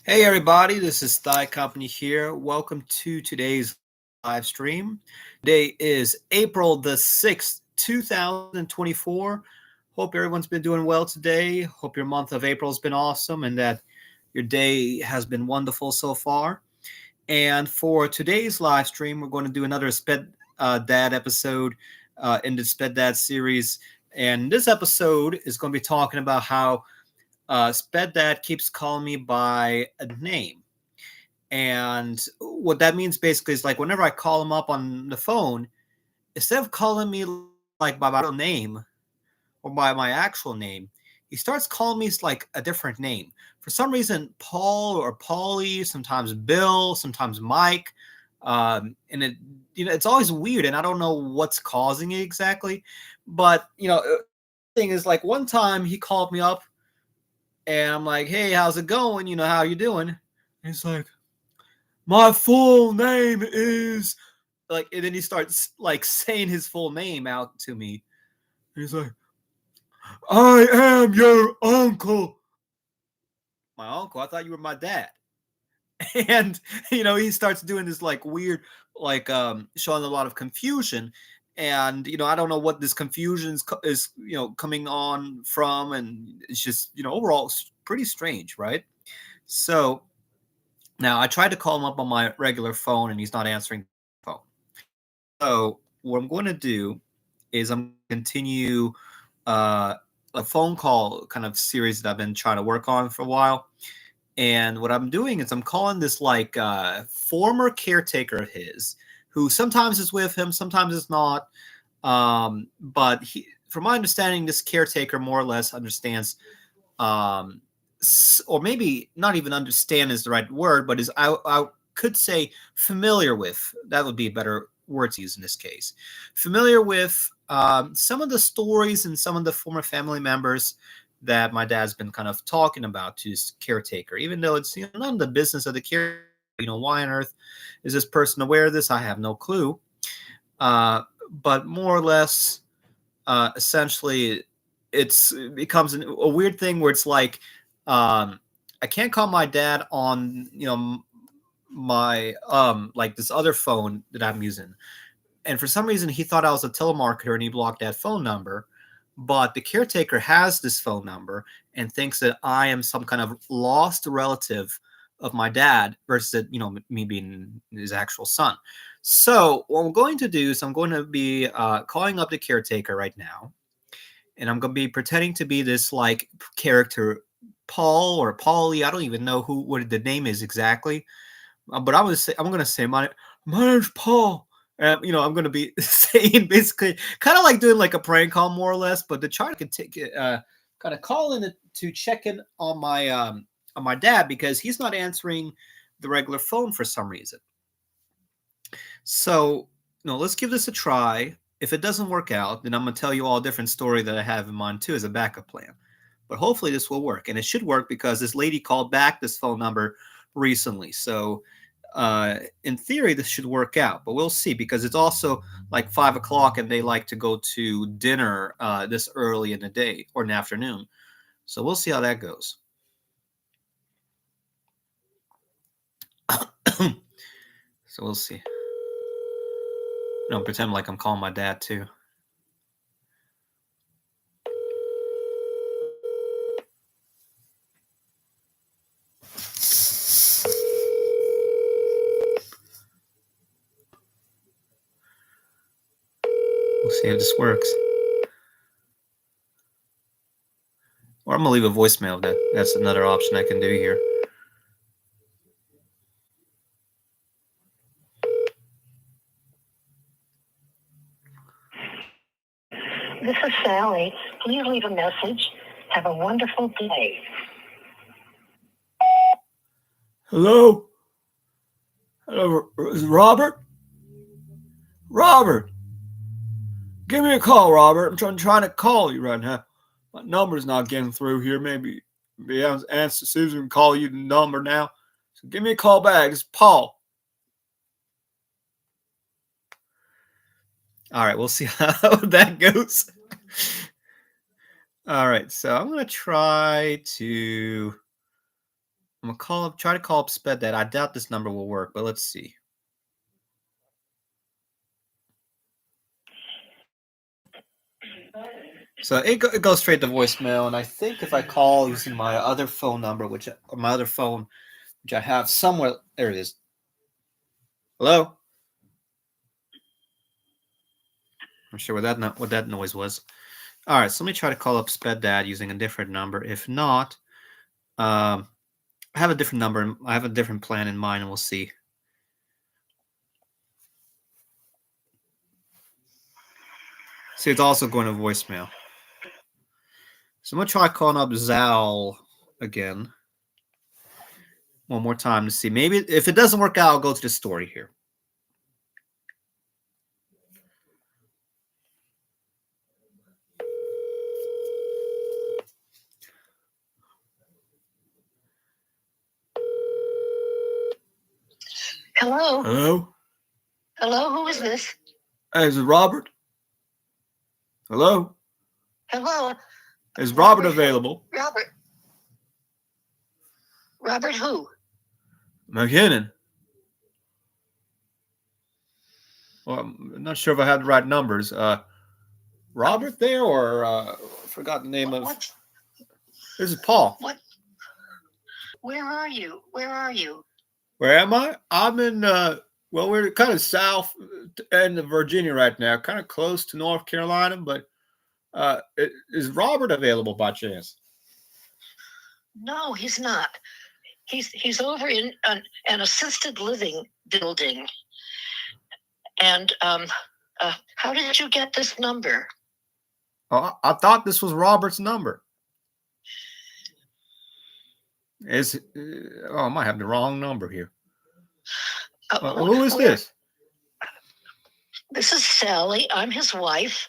Hey everybody, this is Thigh Company here. Welcome to today's live stream. Today is April the 6th, 2024. Hope everyone's been doing well today. Hope your month of April has been awesome and that your day has been wonderful so far. And for today's live stream, we're going to do another Sped Dad episode in the Sped Dad series. And this episode is going to be talking about how Sped Dad keeps calling me by a name. And what that means basically is like whenever I call him up on the phone, instead of calling me like by my real name or by my actual name, he starts calling me like a different name. For some reason, Paul or Paulie, sometimes Bill, sometimes Mike. And it's always weird, and I don't know what's causing it exactly. But thing is like one time he called me up and I'm like, "Hey, how's it going? How you doing?" And he's like, "My full name is," like, and then he starts like saying his full name out to me. And he's like, "I am your uncle." My uncle? I thought you were my dad. And he starts doing this like weird, like showing a lot of confusion. And I don't know what this confusion is coming on from, and it's just overall pretty strange, right? So now I tried to call him up on my regular phone, and he's not answering the phone. So what I'm going to do is I'm continue uh, a phone call kind of series that I've been trying to work on for a while. And what I'm doing is I'm calling this like former caretaker of his, who sometimes is with him, sometimes is not. But from my understanding, this caretaker more or less understands, um, or maybe not even understand is the right word, but is I could say familiar with. That would be a better word to use in this case. Familiar with some of the stories and some of the former family members that my dad's been kind of talking about to his caretaker, even though it's none of the business of the caretaker. Why on earth is this person aware of this? I have no clue. But more or less, essentially, it becomes a weird thing where it's like, I can't call my dad on my like this other phone that I'm using, and for some reason he thought I was a telemarketer and he blocked that phone number. But the caretaker has this phone number and thinks that I am some kind of lost relative of my dad versus me being his actual son. So what I'm going to do is I'm going to be calling up the caretaker right now, and I'm going to be pretending to be this like character, Paul or Paulie. I don't even know what the name is exactly, but I'm going to say my name's Paul. I'm going to be saying basically kind of like doing like a prank call more or less, but to try to take kind of call in to check in on my dad because he's not answering the regular phone for some reason. So, let's give this a try. If it doesn't work out, then I'm going to tell you all a different story that I have in mind too as a backup plan. But hopefully this will work. And it should work because this lady called back this phone number recently. So, in theory, this should work out. But we'll see because it's also like 5 o'clock and they like to go to dinner this early in the day or in the afternoon. So we'll see how that goes. So we'll see. Pretend like I'm calling my dad too. We'll see if this works. Or I'm gonna leave a voicemail. That's another option I can do here. This is Sally. Please leave a message. Have a wonderful day. Hello? Hello, Robert? Robert! Give me a call, Robert. I'm trying to call you right now. My number's not getting through here. Maybe Aunt Susan can call you the number now. So give me a call back. It's Paul. All right, we'll see how that goes. All right, so I'm going to try to I'm gonna try to call up Sped Dad. I doubt this number will work, but let's see. So it goes straight to voicemail, and I think if I call using my other phone number, which I have somewhere, there it is. Hello. I'm sure what that noise was. All right, so let me try to call up Sped Dad using a different number. If not, I have a different number. I have a different plan in mind, and we'll see. See, it's also going to voicemail. So I'm gonna try calling up Zal again one more time to see. Maybe if it doesn't work out, I'll go to the story here. Hello? Hello? Hello, who is this? Hey, is it Robert? Hello? Hello? Is Robert available? Robert who? McKinnon. Well, I'm not sure if I have the right numbers. Robert there, or I forgot the name of. What? This is Paul. What? Where are you? Where are you? Where am I? I'm in. Well, we're kind of south end of Virginia right now, kind of close to North Carolina. But is Robert available by chance? No, he's not. He's over in an assisted living building. And how did you get this number? Oh, I thought this was Robert's number. I might have the wrong number here. Who is this? This is Sally. I'm his wife.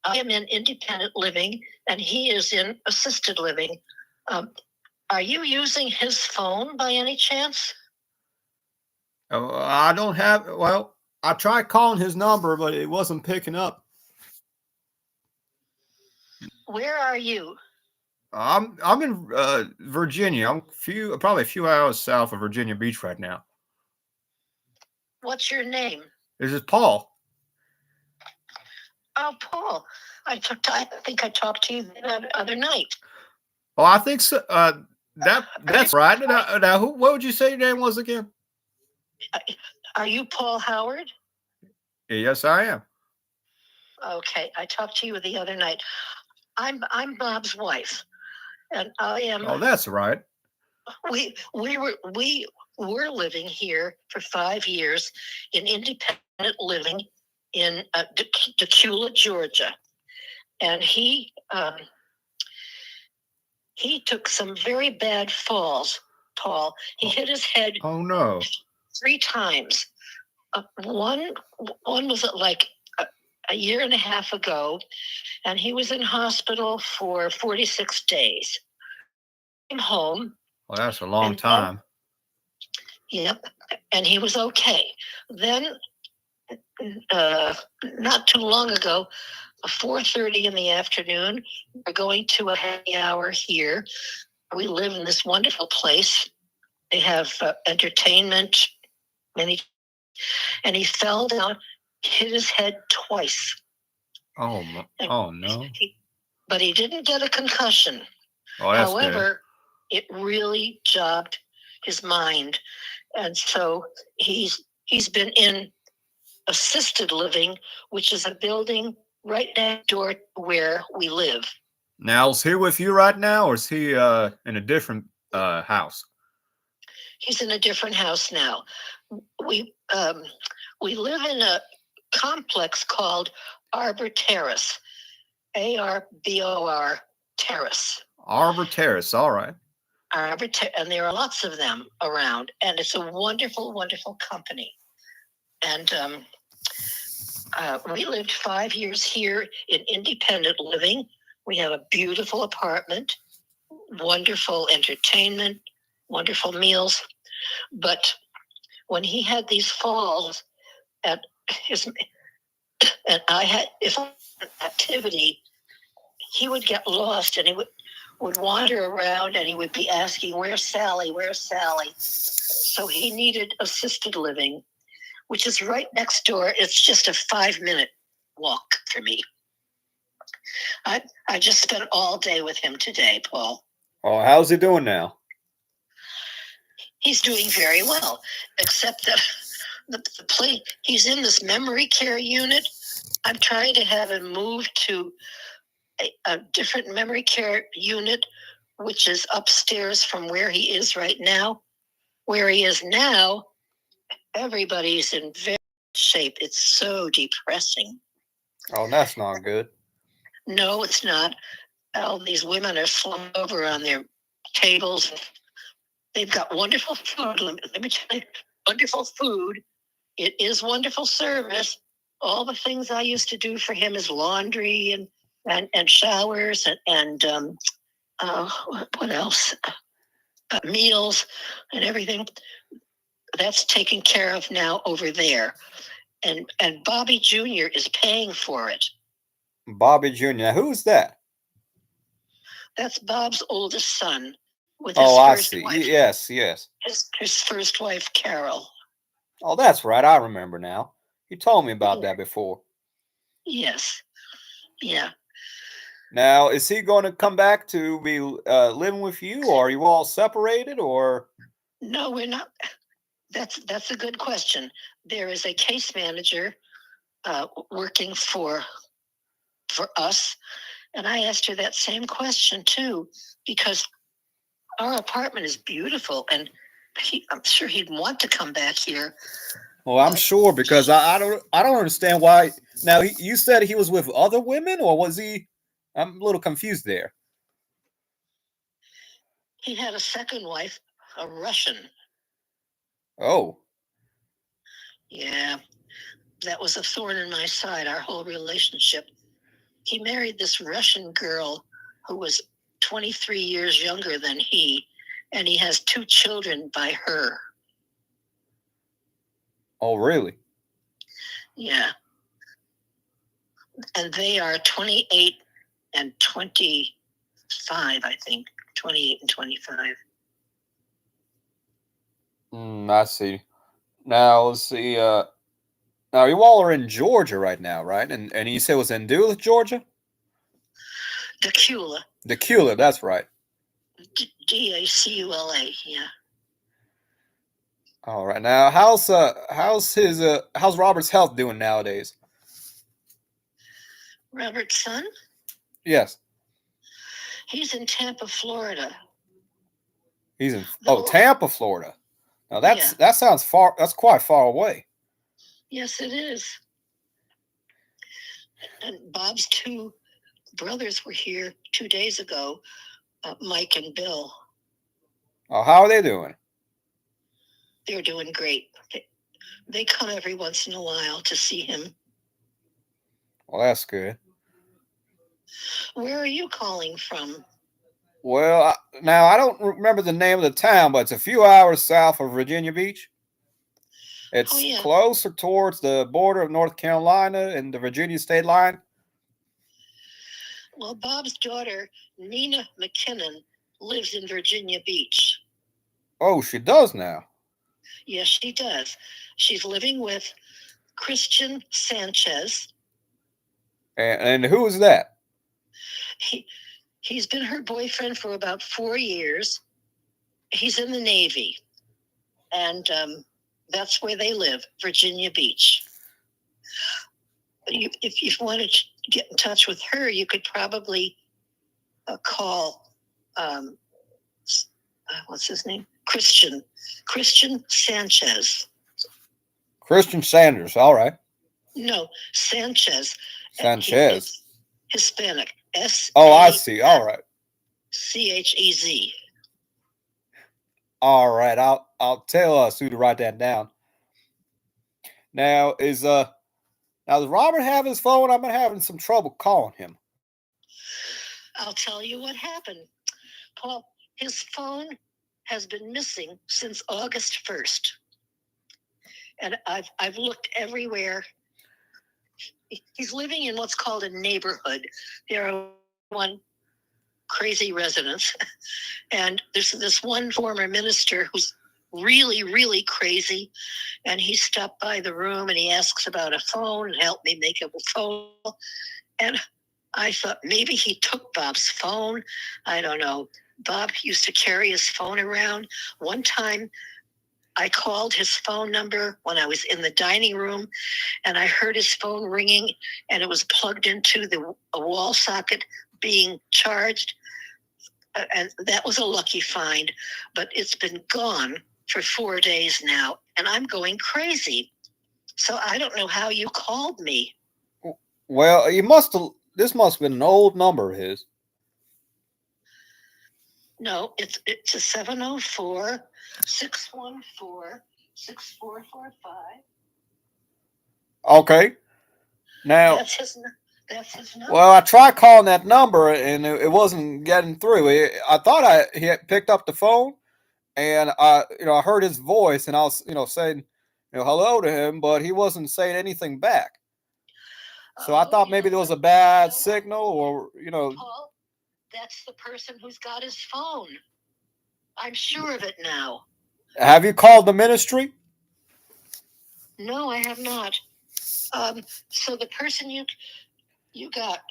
I am in independent living, and he is in assisted living. Are you using his phone by any chance? I don't have. Well, I tried calling his number, but it wasn't picking up. Where are you? I'm in Virginia. I'm probably a few hours south of Virginia Beach right now. What's your name? This is Paul. Oh, Paul. I think I talked to you the other night. Oh, I think so. That's right. Now, what would you say your name was again? Are you Paul Howard? Yes, I am. Okay, I talked to you the other night. I'm Bob's wife, and I am. Oh, that's right. We were living here for 5 years in independent living in Decula, Georgia, and he took some very bad falls. Paul, he hit his head. Oh no! 3 times. One was like a year and a half ago, and he was in hospital for 46 days. Came home. Well, that's a long time. Yep, and he was okay. Then, not too long ago, 4:30 in the afternoon, we're going to a happy hour here. We live in this wonderful place. They have entertainment, and he fell down, hit his head twice. Oh no! But he didn't get a concussion. Oh, that's However, it really jogged his mind, and so he's been in assisted living, which is a building right next door to where we live. Now, is he with you right now, or is he in a different house? He's in a different house now. We live in a complex called Arbor Terrace, ARBOR Terrace. Arbor Terrace, all right. And there are lots of them around, and it's a wonderful, wonderful company. And we lived 5 years here in independent living. We have a beautiful apartment, wonderful entertainment, wonderful meals. But when he had these falls and I had his activity, he would get lost, and would wander around and he would be asking, "Where's Sally? Where's Sally?" So he needed assisted living, which is right next door. It's just a 5-minute walk for me. I just spent all day with him today, Paul. Oh, how's he doing now? He's doing very well, except that the place he's in this memory care unit. I'm trying to have him move to a different memory care unit, which is upstairs from where he is right now. Where he is now, everybody's in very bad shape. It's so depressing. Oh, that's not good. No, it's not. All these women are slumped over on their tables. They've got wonderful food. Let me tell you, wonderful food. It is wonderful service. All the things I used to do for him is laundry and showers and what else? Meals and everything. That's taken care of now over there. And Bobby Jr. is paying for it. Bobby Jr. Now, who's that? That's Bob's oldest son with his Oh, I first see. wife. Yes, yes. His first wife, Carol. Oh, that's right. I remember now. You told me about that before. Yes. Yeah. Now, is he going to come back to be living with you, or are you all separated, or? No, we're not. That's a good question. There is a case manager working for us, and I asked her that same question too, because our apartment is beautiful, and I'm sure he'd want to come back here. Well, I'm sure because I don't understand why. Now, you said he was with other women, or was he? I'm a little confused there. He had a second wife, a Russian. Oh. Yeah, that was a thorn in my side, our whole relationship. He married this Russian girl who was 23 years younger than he, and he has 2 children by her. Oh, really? Yeah. And they are 28 and 25, I think. 28 and 25. I see. Now, let's see. Now, you all are in Georgia right now, right? And you said it was in Duluth, Georgia? Dacula. Dacula, that's right. Dacula, yeah. All right. Now, how's Robert's health doing nowadays? Robert's son? Yes. He's in Tampa, Florida. He's in Tampa, Florida. Now Yeah. that sounds far. That's quite far away. Yes, it is. And Bob's 2 brothers were here 2 days ago, Mike and Bill. Oh, how are they doing? They're doing great. They come every once in a while to see him. Well, that's good. Where are you calling from? Well, now I don't remember the name of the town, but it's a few hours south of Virginia Beach. It's closer towards the border of North Carolina and the Virginia state line. Well, Bob's daughter, Nina McKinnon, lives in Virginia Beach. Oh, she does now? Yes, she does. She's living with Christian Sanchez. And who is that? He's been her boyfriend for about 4 years. He's in the Navy. And that's where they live, Virginia Beach. If you wanted to get in touch with her, you could probably call, what's his name? Christian Sanchez. Christian Sanders, all right. No, Sanchez. Sanchez. Hispanic. S. Oh, I see. All right. Chez. All right. I'll tell Sue to write that down. Now does Robert have his phone? I've been having some trouble calling him. I'll tell you what happened. Paul, his phone has been missing since August 1st. And I've looked everywhere. He's living in what's called a neighborhood. There are one crazy residents. And there's this one former minister who's really, really crazy. And he stopped by the room and he asks about a phone and helped me make up a phone. And I thought maybe he took Bob's phone. I don't know. Bob used to carry his phone around. One time I called his phone number when I was in the dining room, and I heard his phone ringing, and it was plugged into a wall socket being charged. And that was a lucky find, but it's been gone for 4 days now, and I'm going crazy. So I don't know how you called me. Well, you must have. This must have been an old number of his. No, it's a 704-614-6445. Okay. Now, That's his number. well, I tried calling that number and it wasn't getting through. I thought he had picked up the phone, and I heard his voice, and I was, saying, hello to him, but he wasn't saying anything back. So I thought maybe there was a bad signal, or Paul, that's the person who's got his phone. I'm sure of it now. Have you called the ministry? No, I have not. So the person you got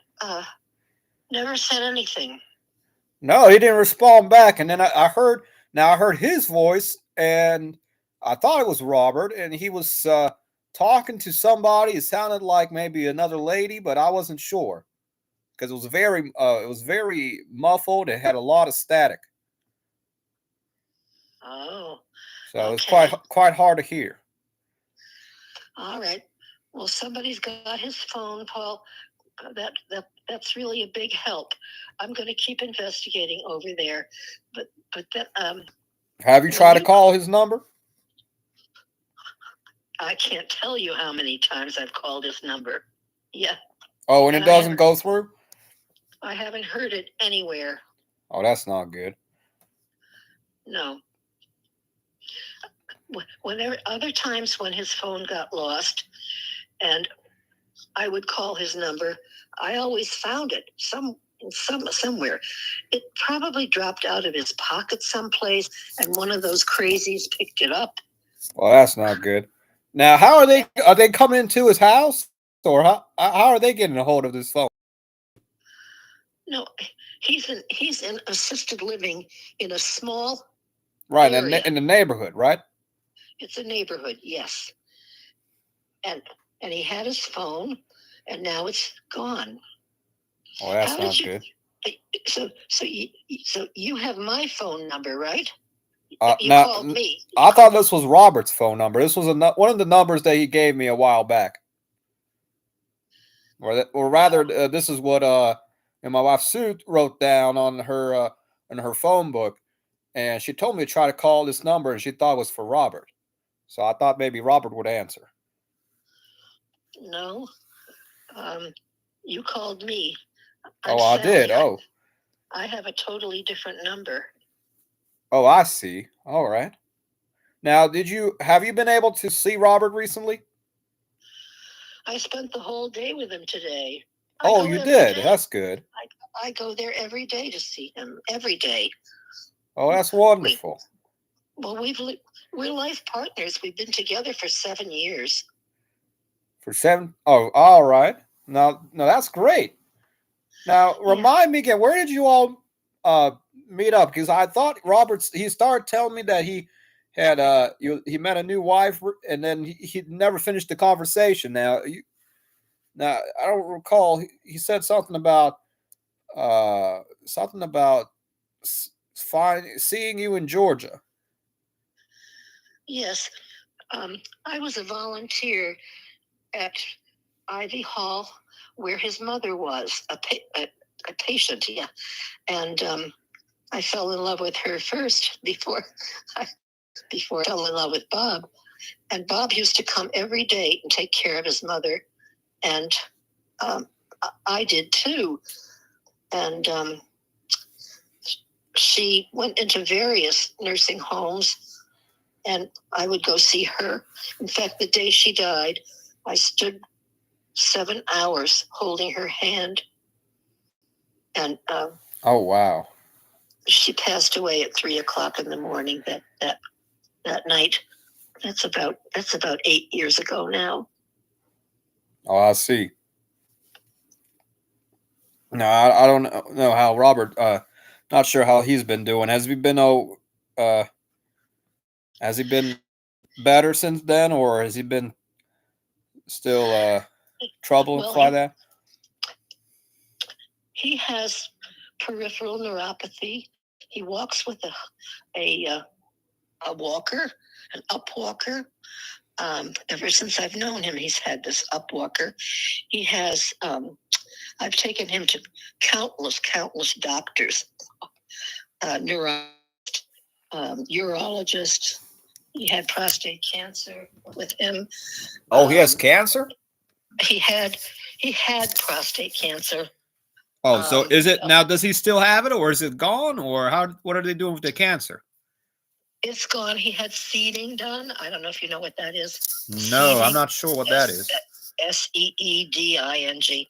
never said anything. No, he didn't respond back. And then I heard his voice, and I thought it was Robert, and he was talking to somebody. It sounded like maybe another lady, but I wasn't sure because it was very muffled. It had a lot of static. Oh. So okay. It was quite hard to hear. All right. Well, somebody's got his phone, Paul. That's really a big help. I'm going to keep investigating over there. But that have you tried to call his number? I can't tell you how many times I've called his number. Yeah. Oh, and it doesn't go through? I haven't heard it anywhere. Oh, that's not good. No. Whenever other times when his phone got lost and I would call his number, I always found it somewhere. It probably dropped out of his pocket someplace, and one of those crazies picked it up. Well, that's not good. Now, how are they coming into his house, or how are they getting a hold of this phone? No, he's in assisted living in a small area. In the neighborhood, right? It's a neighborhood, yes. And he had his phone, and now it's gone. Well, that's not good. So you have my phone number, right? You called me. I thought this was Robert's phone number. This was one of the numbers that he gave me a while back. Or rather, this is what and my wife Sue wrote down on her in her phone book, and she told me to try to call this number, and she thought it was for Robert. So I thought maybe Robert would answer. No, you called me. I did. I have a totally different number. Oh, I see. All right. Now, have you been able to see Robert recently? I spent the whole day with him today. Oh, you did? That's good. I go there every day to see him. Every day. Oh, that's wonderful. We're life partners. We've been together for 7 years. For 7? Oh, all right. No, that's great. Now, remind me again, where did you all meet up? Because I thought he started telling me that he had he met a new wife, and then he never finished the conversation. Now I don't recall. He said something about seeing you in Georgia. Yes, I was a volunteer at Ivy Hall, where his mother was a patient. Yeah, and I fell in love with her first before I fell in love with Bob. And Bob used to come every day and take care of his mother, and I did too. And she went into various nursing homes, and I would go see her. In fact, the day she died, I stood 7 hours holding her hand. and Oh wow. she passed away at 3:00 in the morning that night. That's about 8 years ago now. Oh, I see. No, I don't know how Robert. Not sure how he's been doing. Has he been better since then, or has he been still troubled Well, by that? he has peripheral neuropathy. He walks with a walker, an up walker. Ever since I've known him, he's had this up walker. He has. I've taken him to countless doctors, neurologist, urologist. He had prostate cancer with him. Oh, he has cancer. He had prostate cancer. Oh, so is it now? Does he still have it, or is it gone, or how? What are they doing with the cancer? It's gone. He had seeding done. I don't know if you know what that is. No, Seeding. I'm not sure what that is. SEEDING.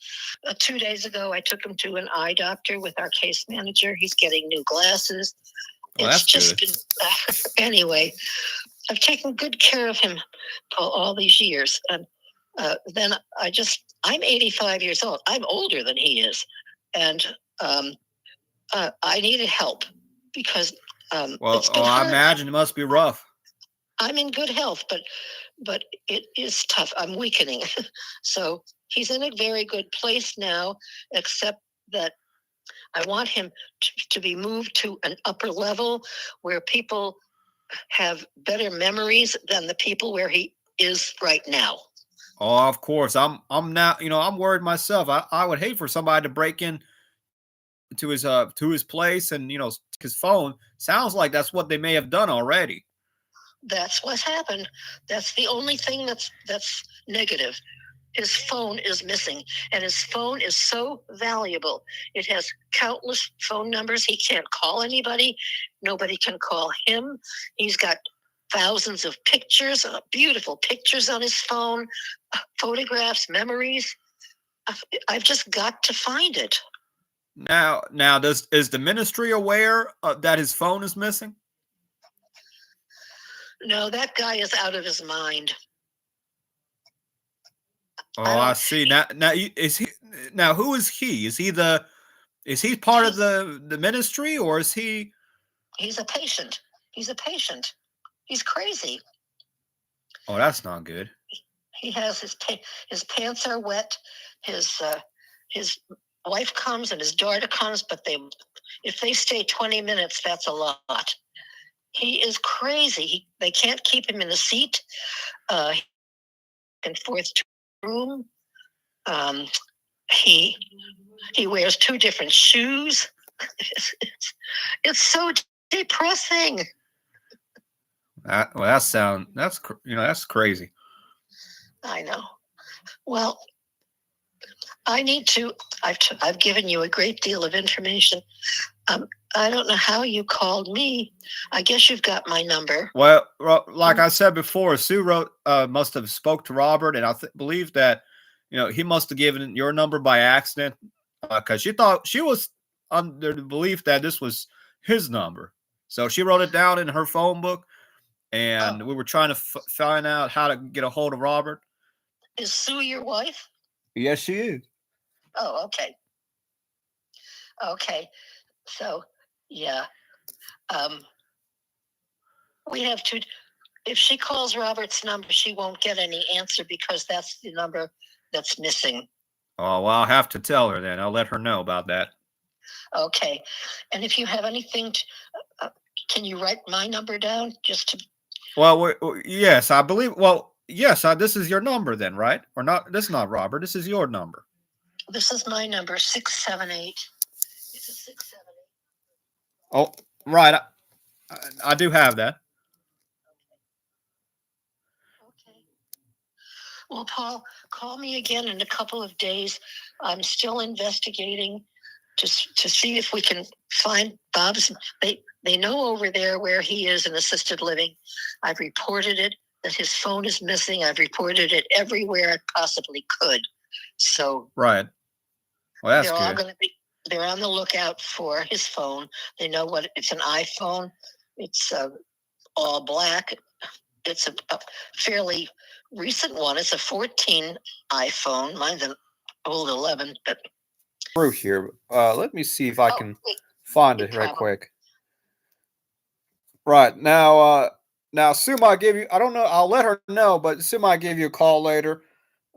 2 days ago, I took him to an eye doctor with our case manager. He's getting new glasses. Well, It's that's just good. been, anyway, I've taken good care of him all these years. And then I'm 85 years old. I'm older than he is. And I needed help because it's been hard. I imagine it must be rough. I'm in good health, but it is tough. I'm weakening. So he's in a very good place now, except that I want him to be moved to an upper level where people have better memories than the people where he is right now. Oh, of course. I'm now, I'm worried myself. I would hate for somebody to break in to his place and, his phone. Sounds like that's what they may have done already. That's what's happened. That's the only thing that's negative. His phone is missing, and his phone is so valuable. It has countless phone numbers. He can't call anybody. Nobody can call him. He's got thousands of pictures, beautiful pictures on his phone, photographs, memories. I've just got to find it. Now, is the ministry aware that his phone is missing? No, that guy is out of his mind. Oh, I see. Now, is he? Now, who is he? Is he part of the ministry, or is he? He's a patient. He's a patient. He's crazy. Oh, that's not good. He has his pants are wet. His wife comes and his daughter comes, but if they stay 20 minutes, that's a lot. He is crazy. They can't keep him in the seat. And forth to the room. He wears 2 different shoes. It's so depressing. That's crazy. I know. Well, I need to. I've given you a great deal of information. I don't know how you called me. I guess you've got my number. Well, like I said before, Sue must have spoke to Robert, and I believe that he must have given your number by accident because she thought she was under the belief that this was his number. So she wrote it down in her phone book, and we were trying to find out how to get a hold of Robert. Is Sue your wife? Yes, she is. Oh, okay. Okay. So, yeah. We have to. If she calls Robert's number, she won't get any answer because that's the number that's missing. Oh, well, I'll have to tell her then. I'll let her know about that. Okay. And if you have anything, can you write my number down just to? Well, yes, I believe. Well, yes, this is your number then, right? Or not? This is not Robert. This is your number. This is my number, 678. It's a 678. Oh, right. I do have that. Okay. Well, Paul, call me again in a couple of days. I'm still investigating to see if we can find Bob's. They know over there where he is in assisted living. I've reported it, that his phone is missing. I've reported it everywhere I possibly could. So right. Well, that's good. they're on the lookout for his phone. They know what it's an iPhone. It's all black. It's a fairly recent one. It's a 14 iPhone. Mine's an old 11, but Through here. Let me see if I oh, can find it it right probably. quick. Right now, now Sue might give you. I don't know. I'll let her know, but Sue might give you a call later.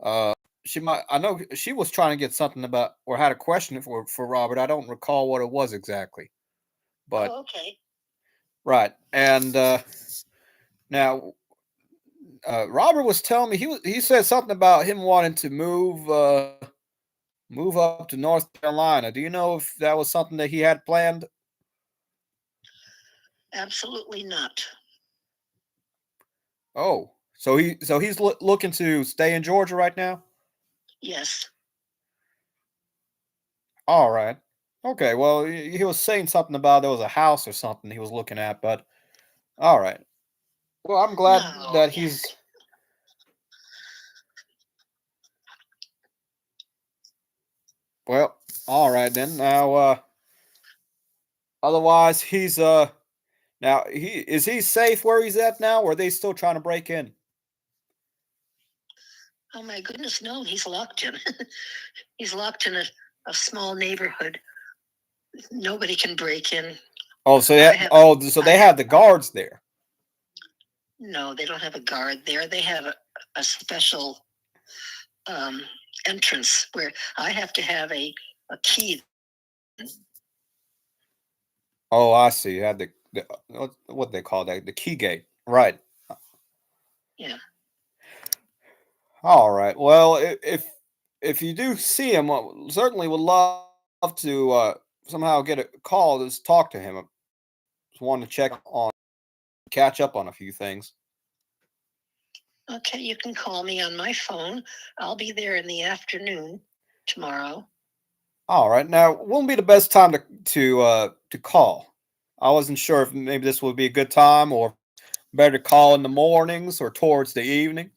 Uh, she might. I know she was trying to get something about or had a question for Robert. I don't recall what it was exactly, but Oh, okay. right. And now, Robert was telling me he said something about him wanting to move up to North Carolina. Do you know if that was something that he had planned? Absolutely not. Oh, so he's looking to stay in Georgia right now. Yes. All right. Okay. Well, he was saying something about there was a house or something he was looking at, but all right. Well, I'm glad No. that he's well. All right then. Now, otherwise he's now he safe where he's at now, or are they still trying to break in? Oh my goodness, no. He's locked in. He's locked in a small neighborhood. Nobody can break in. Oh, so I they, have. oh, so I they have. have the guards there. No, they don't have a guard there. They have a special um, entrance where I have to have a key. Oh, I see. You had the what they call that, the key gate, right? Yeah. All right. Well, if you do see him, certainly would love to somehow get a call to talk to him. Just want to check on, catch up on a few things. Okay, you can call me on my phone. I'll be there in the afternoon tomorrow. All right. Now, won't be the best time to call. I wasn't sure if maybe this would be a good time or better to call in the mornings or towards the evening.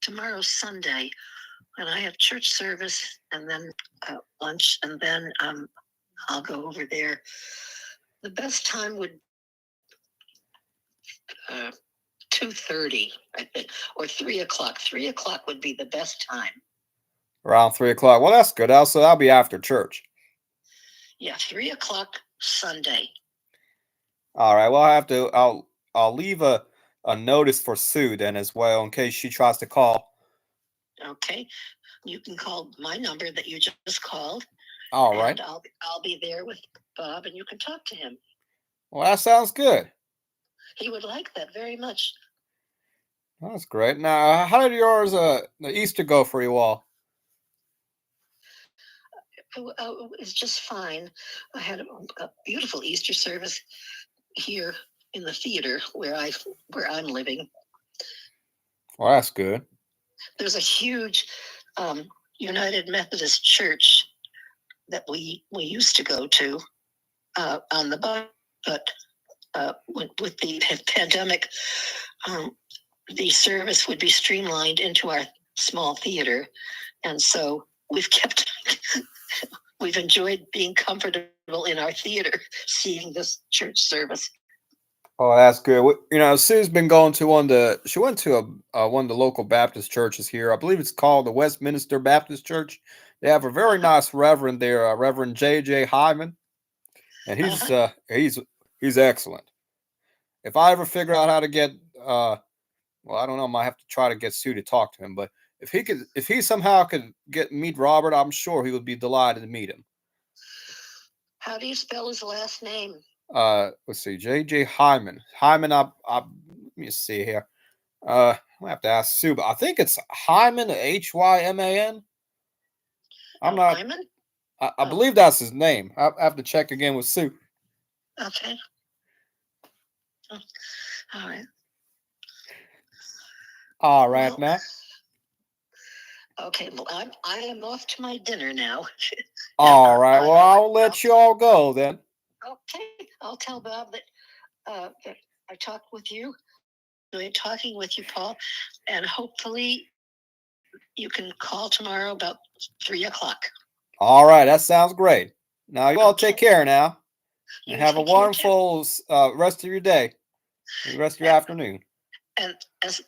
Tomorrow's Sunday, and I have church service and then lunch, and then I'll go over there. The best time would 2:30, I think, or 3 o'clock. 3 o'clock would be the best time. Around 3 o'clock. Well, that's good. Also, that'll be after church. Yeah, 3 o'clock Sunday. All right. Well, I have to. I'll leave a notice for Sue then as well in case she tries to call. Okay, you can call my number that you just called, All right. and I'll be there with Bob, and you can talk to him. Well, that sounds good. He would like that very much. That's great. Now, how did yours the Easter go for you all? It's just fine. I had a beautiful Easter service here in the theater where I'm living. Well, that's good. There's a huge United Methodist Church that we used to go to on the bus, but with the pandemic, the service would be streamlined into our small theater, and so we've enjoyed being comfortable in our theater, seeing this church service. Oh, that's good. You know, Sue's been going to she went to one of the local Baptist churches here. I believe it's called the Westminster Baptist Church. They have a very nice reverend there, Reverend J.J. Hyman, and he's excellent. If I ever figure out how to get well, I don't know, I might have to try to get Sue to talk to him, but if he somehow could meet Robert, I'm sure he would be delighted to meet him. How do you spell his last name? Let's see, J.J. Hyman. Let me see here. I have to ask Sue, but I think it's Hyman, Hyman. I'm not. Hyman? I believe that's his name. I have to check again with Sue. Okay. Oh, all right. All right, Well, now. okay. Well, I am off to my dinner now. All right. Well, I'll let you all go then. Okay. I'll tell Bob that I talked with you. Enjoyed talking with you, Paul, and hopefully you can call tomorrow about 3 o'clock. All right, that sounds great. Now you all take Okay. care now, You and have a take care too. wonderful rest of your day, the rest of your afternoon. And as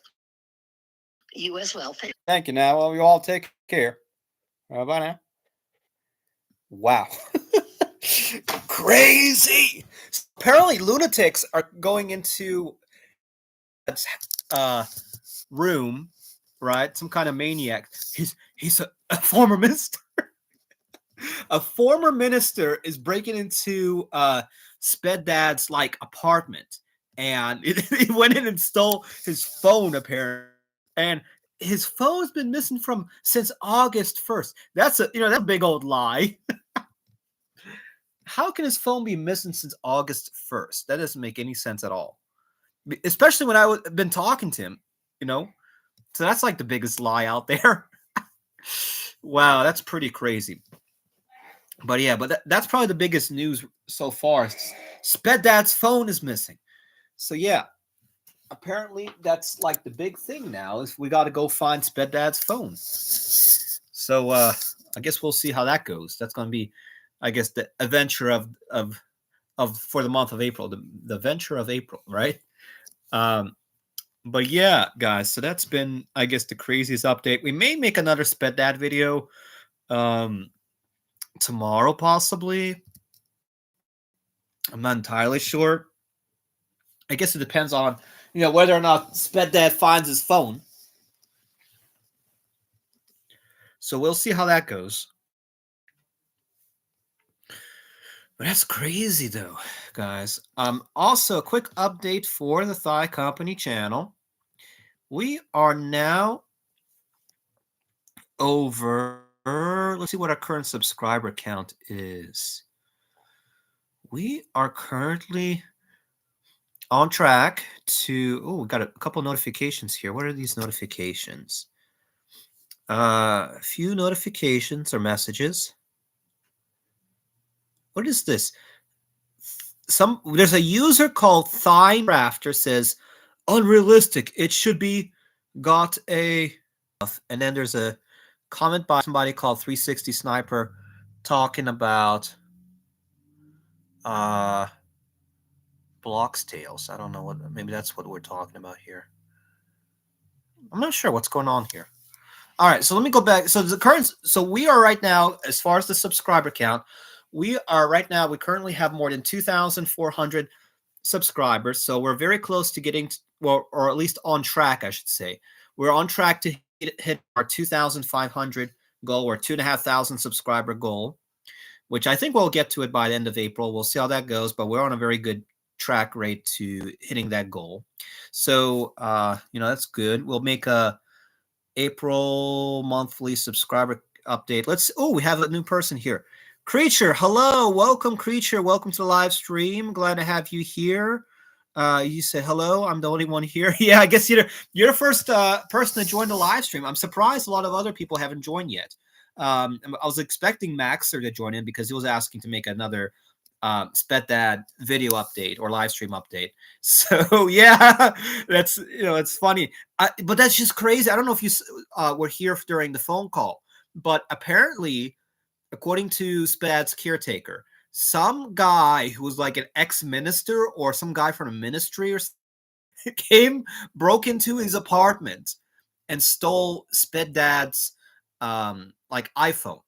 you as well. Thank Thank you. Now, well, you all take care. Bye now. Wow. Crazy. Apparently, lunatics are going into uh room, right? Some kind of maniac. He's a former minister. A former minister is breaking into Sped Dad's like apartment, and he went in and stole his phone apparently, and his phone's been missing from since August 1st. That's that's a big old lie. How can his phone be missing since August 1st? That doesn't make any sense at all. Especially when I've been talking to him, you know. So that's like the biggest lie out there. Wow, that's pretty crazy. But yeah, but that's probably the biggest news so far. Sped Dad's phone is missing. So yeah, apparently that's like the big thing now is we got to go find Sped Dad's phone. So I guess we'll see how that goes. That's going to be, I guess, the adventure of for the month of April, the venture of April, right? But yeah, guys, so that's been, I guess, the craziest update. We may make another Sped Dad video tomorrow, possibly. I'm not entirely sure. I guess it depends on, whether or not Sped Dad finds his phone. So we'll see how that goes. But that's crazy, though, guys. Also, a quick update for the Thigh Company channel. We are now over. Let's see what our current subscriber count is. We are currently on track to. Oh, we got a couple notifications here. What are these notifications? A few notifications or messages. What is this? There's a user called Thigh Rafter says unrealistic. It should be got a. And then there's a comment by somebody called 360 Sniper talking about Block's Tales. I don't know what. Maybe that's what we're talking about here. I'm not sure what's going on here. All right, so let me go back. So we are right now, as far as the subscriber count, we currently have more than 2,400 subscribers. So we're very close to getting, or at least on track, I should say. We're on track to hit our 2,500 goal, or 2,500 subscriber goal, which I think we'll get to it by the end of April. We'll see how that goes, but we're on a very good track rate to hitting that goal. So, that's good. We'll make a April monthly subscriber update. We have a new person here. Creature, hello. Welcome, Creature. Welcome to the live stream. Glad to have you here. You said hello. I'm the only one here. Yeah, I guess you're the first person to join the live stream. I'm surprised a lot of other people haven't joined yet. I was expecting Maxer to join in because he was asking to make another Sped Dad video update or live stream update. So yeah, that's it's funny, but that's just crazy. I don't know if you were here during the phone call, but apparently, according to Sped Dad's caretaker, some guy who was like an ex-minister or some guy from a ministry or broke into his apartment and stole Sped Dad's like iPhone,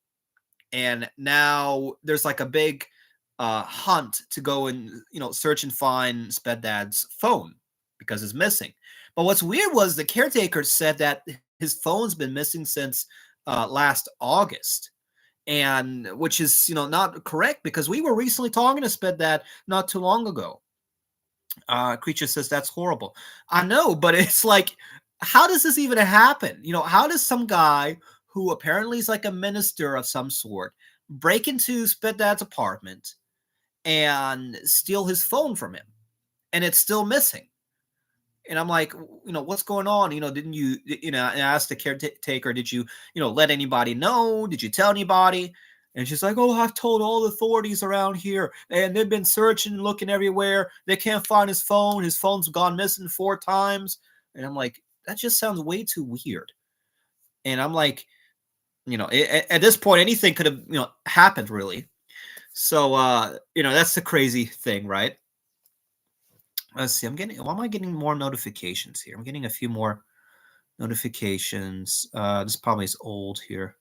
and now there's like a big hunt to go and search and find Sped Dad's phone because it's missing. But what's weird was the caretaker said that his phone's been missing since last August, and which is not correct because we were recently talking to Sped Dad not too long ago. Creature says that's horrible. I know, but it's like, how does this even happen? How does some guy who apparently is like a minister of some sort break into Sped Dad's apartment and steal his phone from him, and it's still missing? And I'm like, what's going on? Didn't you, and I asked the caretaker, did you, let anybody know? Did you tell anybody? And she's like, oh, I've told all the authorities around here, and they've been searching and looking everywhere. They can't find his phone. His phone's gone missing 4 times. And I'm like, that just sounds way too weird. And I'm like, at this point, anything could have, happened really. So, that's the crazy thing, right? Let's see. Why am I getting more notifications here? I'm getting a few more notifications. This probably is old here.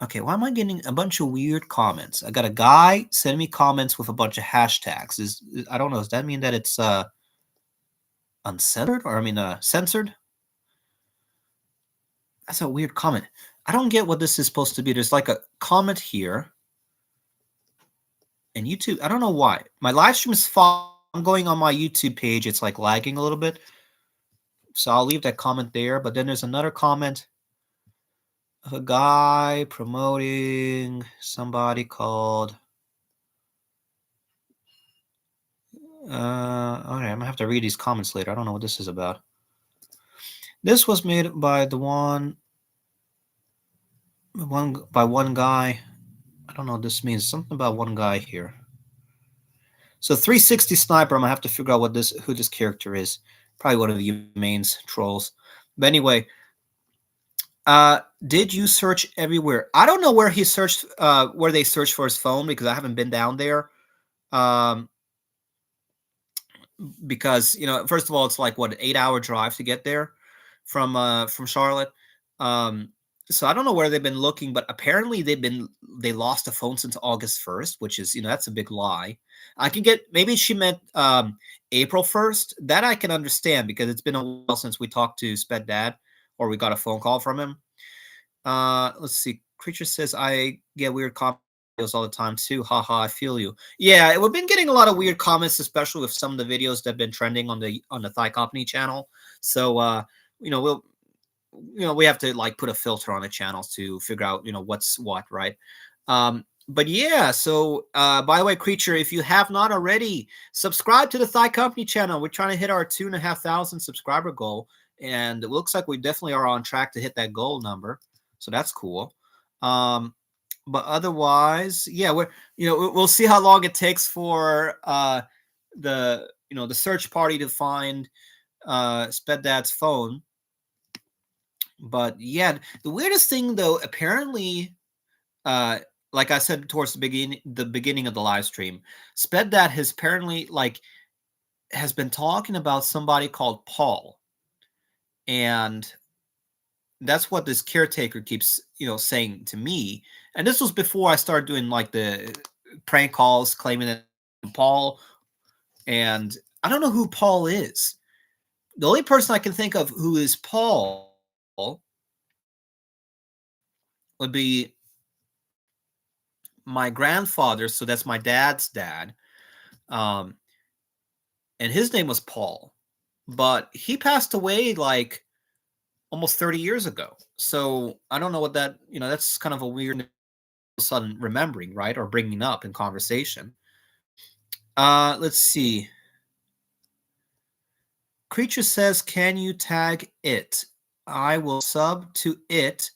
Okay, why am I getting a bunch of weird comments? I got a guy sending me comments with a bunch of hashtags. I don't know. Does that mean that it's uncensored, or censored? That's a weird comment. I don't get what this is supposed to be. There's like a comment here. And YouTube, I don't know why. My live stream is fine. I'm going on my YouTube page. It's like lagging a little bit. So I'll leave that comment there. But then there's another comment of a guy promoting somebody called... all right, I'm going to have to read these comments later. I don't know what this is about. This was made by one guy. I don't know what this means. Something about one guy here. So 360 Sniper, I'm going to have to figure out who this character is. Probably one of the mains trolls. But anyway, did you search everywhere? I don't know where he searched, where they searched for his phone, because I haven't been down there. Because, first of all, it's like, what, an 8-hour drive to get there from Charlotte. So I don't know where they've been looking, but apparently they lost the phone since August 1st, which is, that's a big lie. I can get, maybe she meant April 1st. That I can understand, because it's been a while since we talked to Sped Dad, or we got a phone call from him. Let's see. Creature says, I get weird comments all the time too. Haha, I feel you. Yeah, we've been getting a lot of weird comments, especially with some of the videos that have been trending on the Thigh Company channel. So we have to like put a filter on the channels to figure out what's what, right? But yeah, so by the way, Creature, if you have not already, subscribe to the Thigh Company channel. We're trying to hit our 2,500 subscriber goal, and it looks like we definitely are on track to hit that goal number. So that's cool. But otherwise, yeah, we'll see how long it takes for the search party to find Sped Dad's phone. But yeah, the weirdest thing though, apparently, like I said towards the beginning of the live stream, Sped Dad has apparently has been talking about somebody called Paul, and that's what this caretaker keeps saying to me. And this was before I started doing like the prank calls claiming that Paul, and I don't know who Paul is. The only person I can think of who is Paul would be my grandfather. So that's my dad's dad. And his name was Paul, but he passed away like almost 30 years ago. So I don't know what that, that's kind of a weird sudden remembering, right? Or bringing up in conversation. Let's see. Creature says, can you tag it? I will sub to it,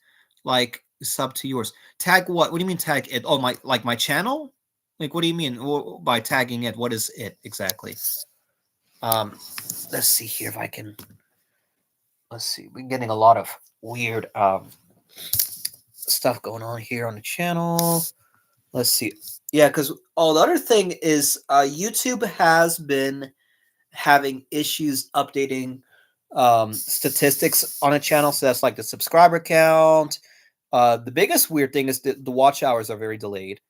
like sub to yours. Tag what? What do you mean tag it? Oh, my channel? Like, what do you mean by tagging it? What is it exactly? Let's see here if I can. Let's see. We're getting a lot of weird stuff going on here on the channel. Let's see. Yeah, because the other thing is YouTube has been having issues updating statistics on a channel. So that's like the subscriber count. The biggest weird thing is the watch hours are very delayed.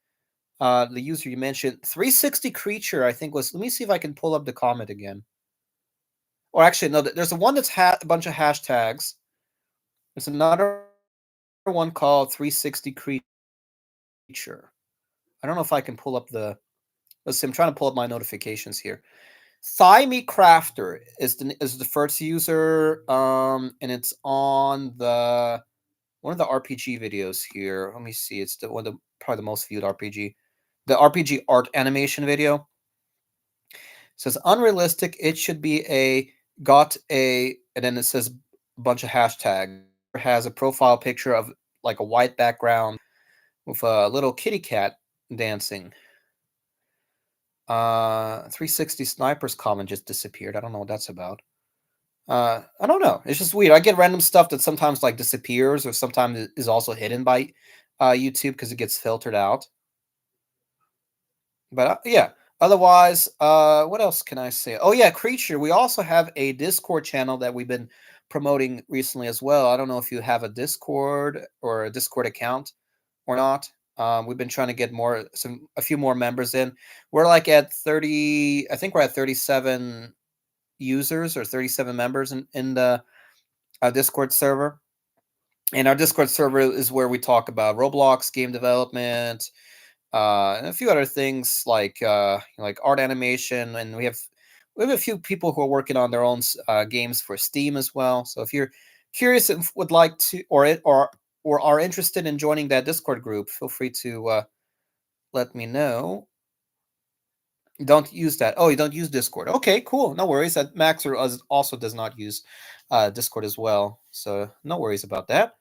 The user you mentioned, 360 Creature, I think was, let me see if I can pull up the comment again. Or actually, no, there's a one that's a bunch of hashtags. There's another one called 360 Creature. I don't know if I can pull up the, let's see, I'm trying to pull up my notifications here. Thigh Meat Crafter is the first user, and it's on one of the RPG videos here. Let me see. It's probably the most viewed RPG. The RPG art animation video. It says unrealistic. It should be and then it says a bunch of hashtags. It has a profile picture of like a white background with a little kitty cat dancing. 360 Sniper's comment just disappeared. I don't know what that's about. I don't know. It's just weird. I get random stuff that sometimes like disappears or sometimes is also hidden by YouTube because it gets filtered out. But yeah, otherwise, what else can I say? Oh yeah, Creature. We also have a Discord channel that we've been promoting recently as well. I don't know if you have a Discord or a Discord account or not. We've been trying to get a few more members in. We're like at 30. I think we're at 37 users or 37 members in the Discord server. And our Discord server is where we talk about Roblox game development, and a few other things like art animation, and we have a few people who are working on their own games for Steam as well. So if you're curious and would like to, or are interested in joining that Discord group, feel free to let me know. You don't use that. Oh, you don't use Discord. Okay, cool. No worries. That Maxer also does not use Discord as well, so no worries about that.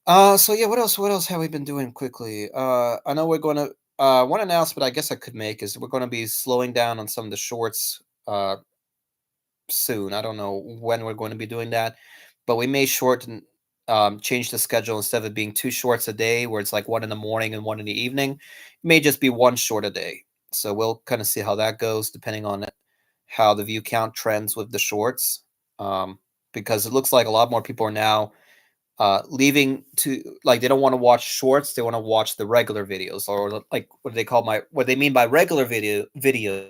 So yeah, what else? What else have we been doing quickly? I know we're going to. One announcement I guess I could make is we're going to be slowing down on some of the shorts soon. I don't know when we're going to be doing that, but we may shorten, change the schedule instead of it being two shorts a day, where it's like one in the morning and one in the evening. It may just be one short a day. So we'll kind of see how that goes, depending on how the view count trends with the shorts. Because it looks like a lot more people are now leaving to like they don't want to watch shorts, they want to watch the regular videos, or like what they mean by regular video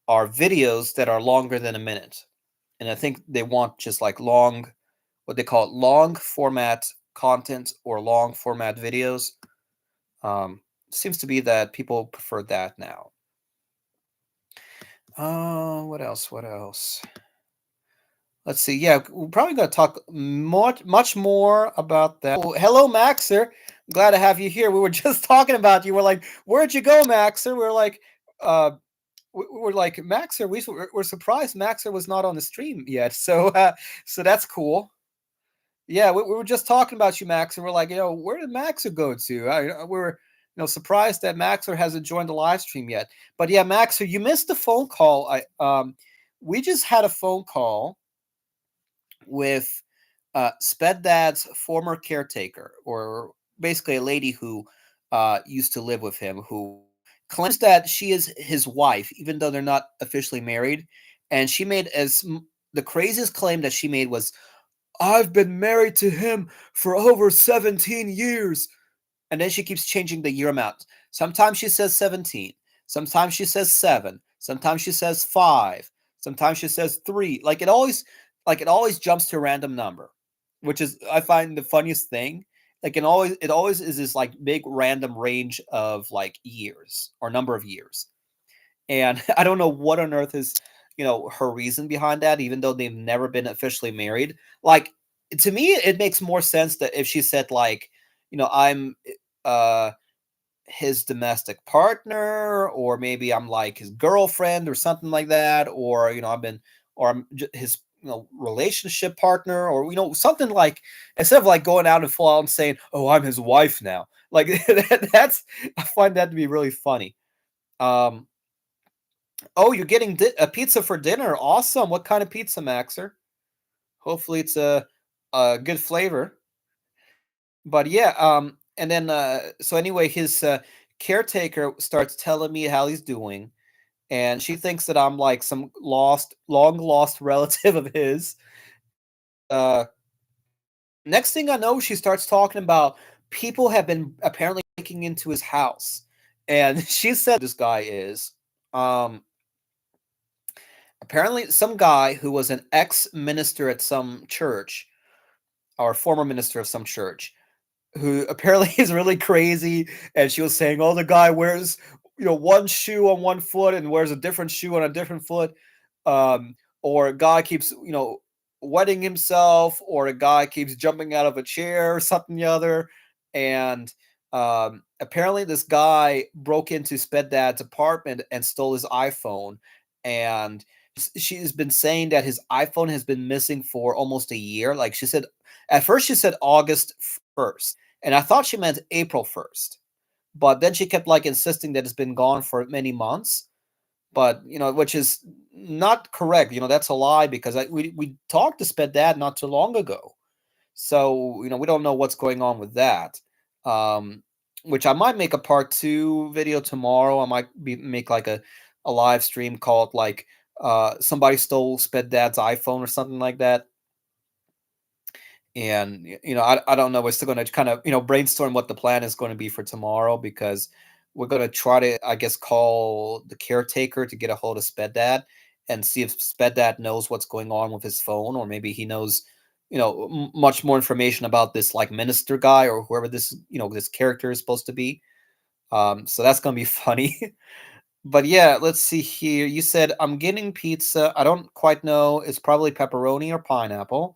are videos that are longer than a minute. And I think they want just like long, what they call it, long format content or long format videos. Seems to be that people prefer that now. What else? What else? Let's see. Yeah, we're probably going to talk much more about that. Oh, hello, Maxer. Glad to have you here. We were just talking about you. We're like, where'd you go, Maxer? We're like, we're like, Maxer. We're surprised Maxer was not on the stream yet. So that's cool. Yeah, we were just talking about you, Max, and we're like, where did Maxer go to? We're, surprised that Maxer hasn't joined the live stream yet. But yeah, Maxer, you missed the phone call. We just had a phone call with Sped Dad's former caretaker, or basically a lady who used to live with him, who claims that she is his wife, even though they're not officially married. And she made the craziest claim that she made was, I've been married to him for over 17 years. And then she keeps changing the year amount. Sometimes she says 17. Sometimes she says 7. Sometimes she says 5. Sometimes she says 3. Like it always jumps to a random number, which is I find the funniest thing. Like it always is this like big random range of like years or number of years. And I don't know what on earth is, her reason behind that, even though they've never been officially married. Like, to me, it makes more sense that if she said, like, I'm uh his domestic partner, or maybe I'm like his girlfriend or something like that, or his relationship partner, or something like, instead of like going out and full out and saying, oh, I'm his wife now. Like that's, I find that to be really funny. Oh, you're getting a pizza for dinner. Awesome. What kind of pizza, Maxer? Hopefully it's a good flavor. But yeah, and then so anyway, his caretaker starts telling me how he's doing, and she thinks that I'm like some long lost relative of his. Uh, next thing I know, she starts talking about people have been apparently breaking into his house, and she said this guy is. Apparently some guy who was an ex-minister at some church, or former minister of some church, who apparently is really crazy. And she was saying, oh, the guy wears one shoe on one foot and wears a different shoe on a different foot, or a guy keeps wetting himself, or a guy keeps jumping out of a chair or something the other. And apparently this guy broke into Sped Dad's apartment and stole his iPhone. And she's been saying that his iPhone has been missing for almost a year. Like, she said, at first she said August 1st, and I thought she meant April 1st. But then she kept like insisting that it's been gone for many months. but which is not correct. That's a lie, because we talked to Sped Dad not too long ago, so we don't know what's going on with that. Which I might make a part 2 video tomorrow. I might make like a live stream called like somebody stole Sped Dad's iPhone or something like that. And I don't know. We're still going to kind of brainstorm what the plan is going to be for tomorrow, because we're going to try to, I guess, call the caretaker to get a hold of Sped Dad and see if Sped Dad knows what's going on with his phone, or maybe he knows much more information about this like minister guy or whoever this this character is supposed to be. So that's going to be funny. But yeah, let's see here. You said, I'm getting pizza. I don't quite know. It's probably pepperoni or pineapple.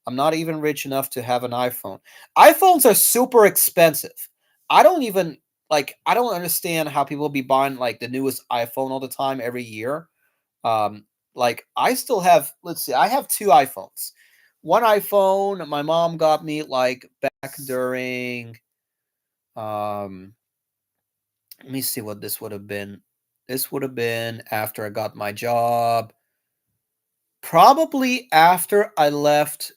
I'm not even rich enough to have an iPhone. iPhones are super expensive. I don't even I don't understand how people be buying like the newest iPhone all the time every year. Like I still have, let's see, I have 2 iPhones. One iPhone my mom got me like back during let me see what this would have been. This would have been after I got my job. Probably after I left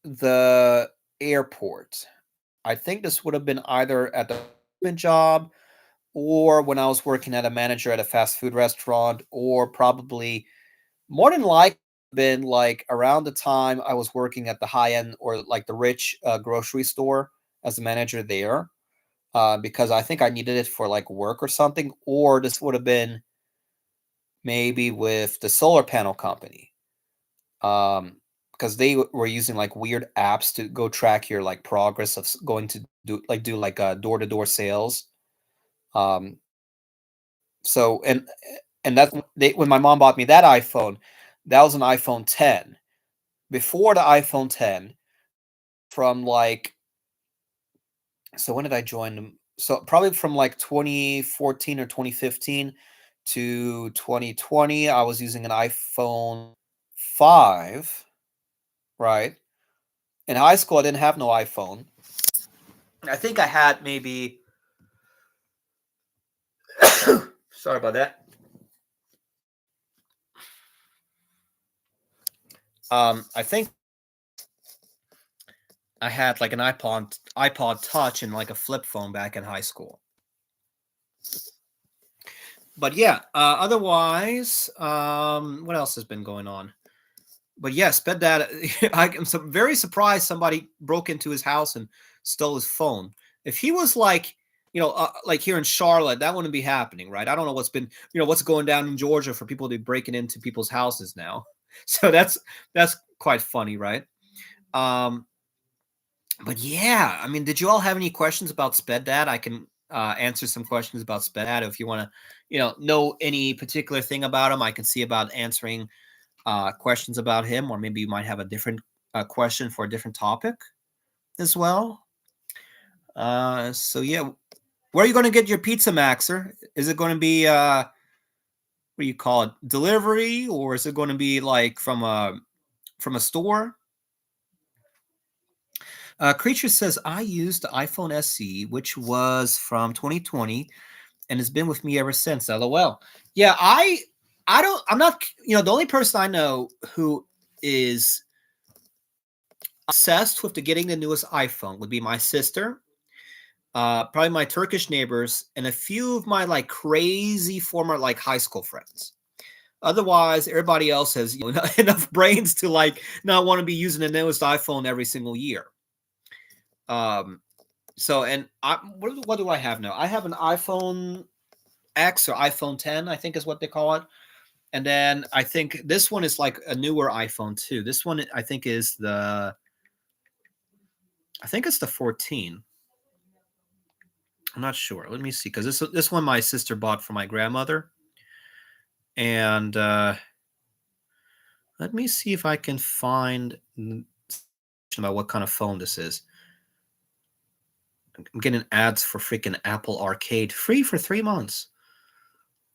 the airport. I think this would have been either at the job, or when I was working at a manager at a fast food restaurant, or probably more than likely been like around the time I was working at the high end or like the rich grocery store as a manager there. Because I think I needed it for like work or something, or this would have been maybe with the solar panel company. Because they were using like weird apps to go track your like progress of going to do like door-to-door sales. Um, so and that's when my mom bought me that iPhone, that was an iPhone 10. Before the iPhone 10, from like, so when did I join them? So probably from like 2014 or 2015 to 2020, I was using an iPhone 5, right? In high school, I didn't have no iPhone. I think I had maybe. Sorry about that. I think I had like an iPod Touch and like a flip phone back in high school. But yeah, otherwise, what else has been going on? But yeah, Sped Dad, I'm very surprised somebody broke into his house and stole his phone. If he was like, like here in Charlotte, that wouldn't be happening, right? I don't know what's going down in Georgia for people to be breaking into people's houses now. So that's quite funny, right? But yeah, I mean, did you all have any questions about Sped Dad? I can answer some questions about Sped Dad if you want to, know any particular thing about him. I can see about answering questions about him, or maybe you might have a different question for a different topic as well. So yeah, where are you going to get your pizza, Maxer? Is it going to be what do you call it, delivery, or is it going to be like from a store? Creature says, I used the iPhone SE, which was from 2020, and has been with me ever since. LOL. Yeah, I'm not, the only person I know who is obsessed with getting the newest iPhone would be my sister, probably my Turkish neighbors, and a few of my like crazy former like high school friends. Otherwise, everybody else has enough brains to like not want to be using the newest iPhone every single year. So, and what do I have now? I have an iPhone X or iPhone 10, I think is what they call it. And then I think this one is like a newer iPhone too. This one I think is I think it's the 14. I'm not sure. Let me see, because this one my sister bought for my grandmother. And let me see if I can find about what kind of phone this is. I'm getting ads for freaking Apple Arcade free for 3 months.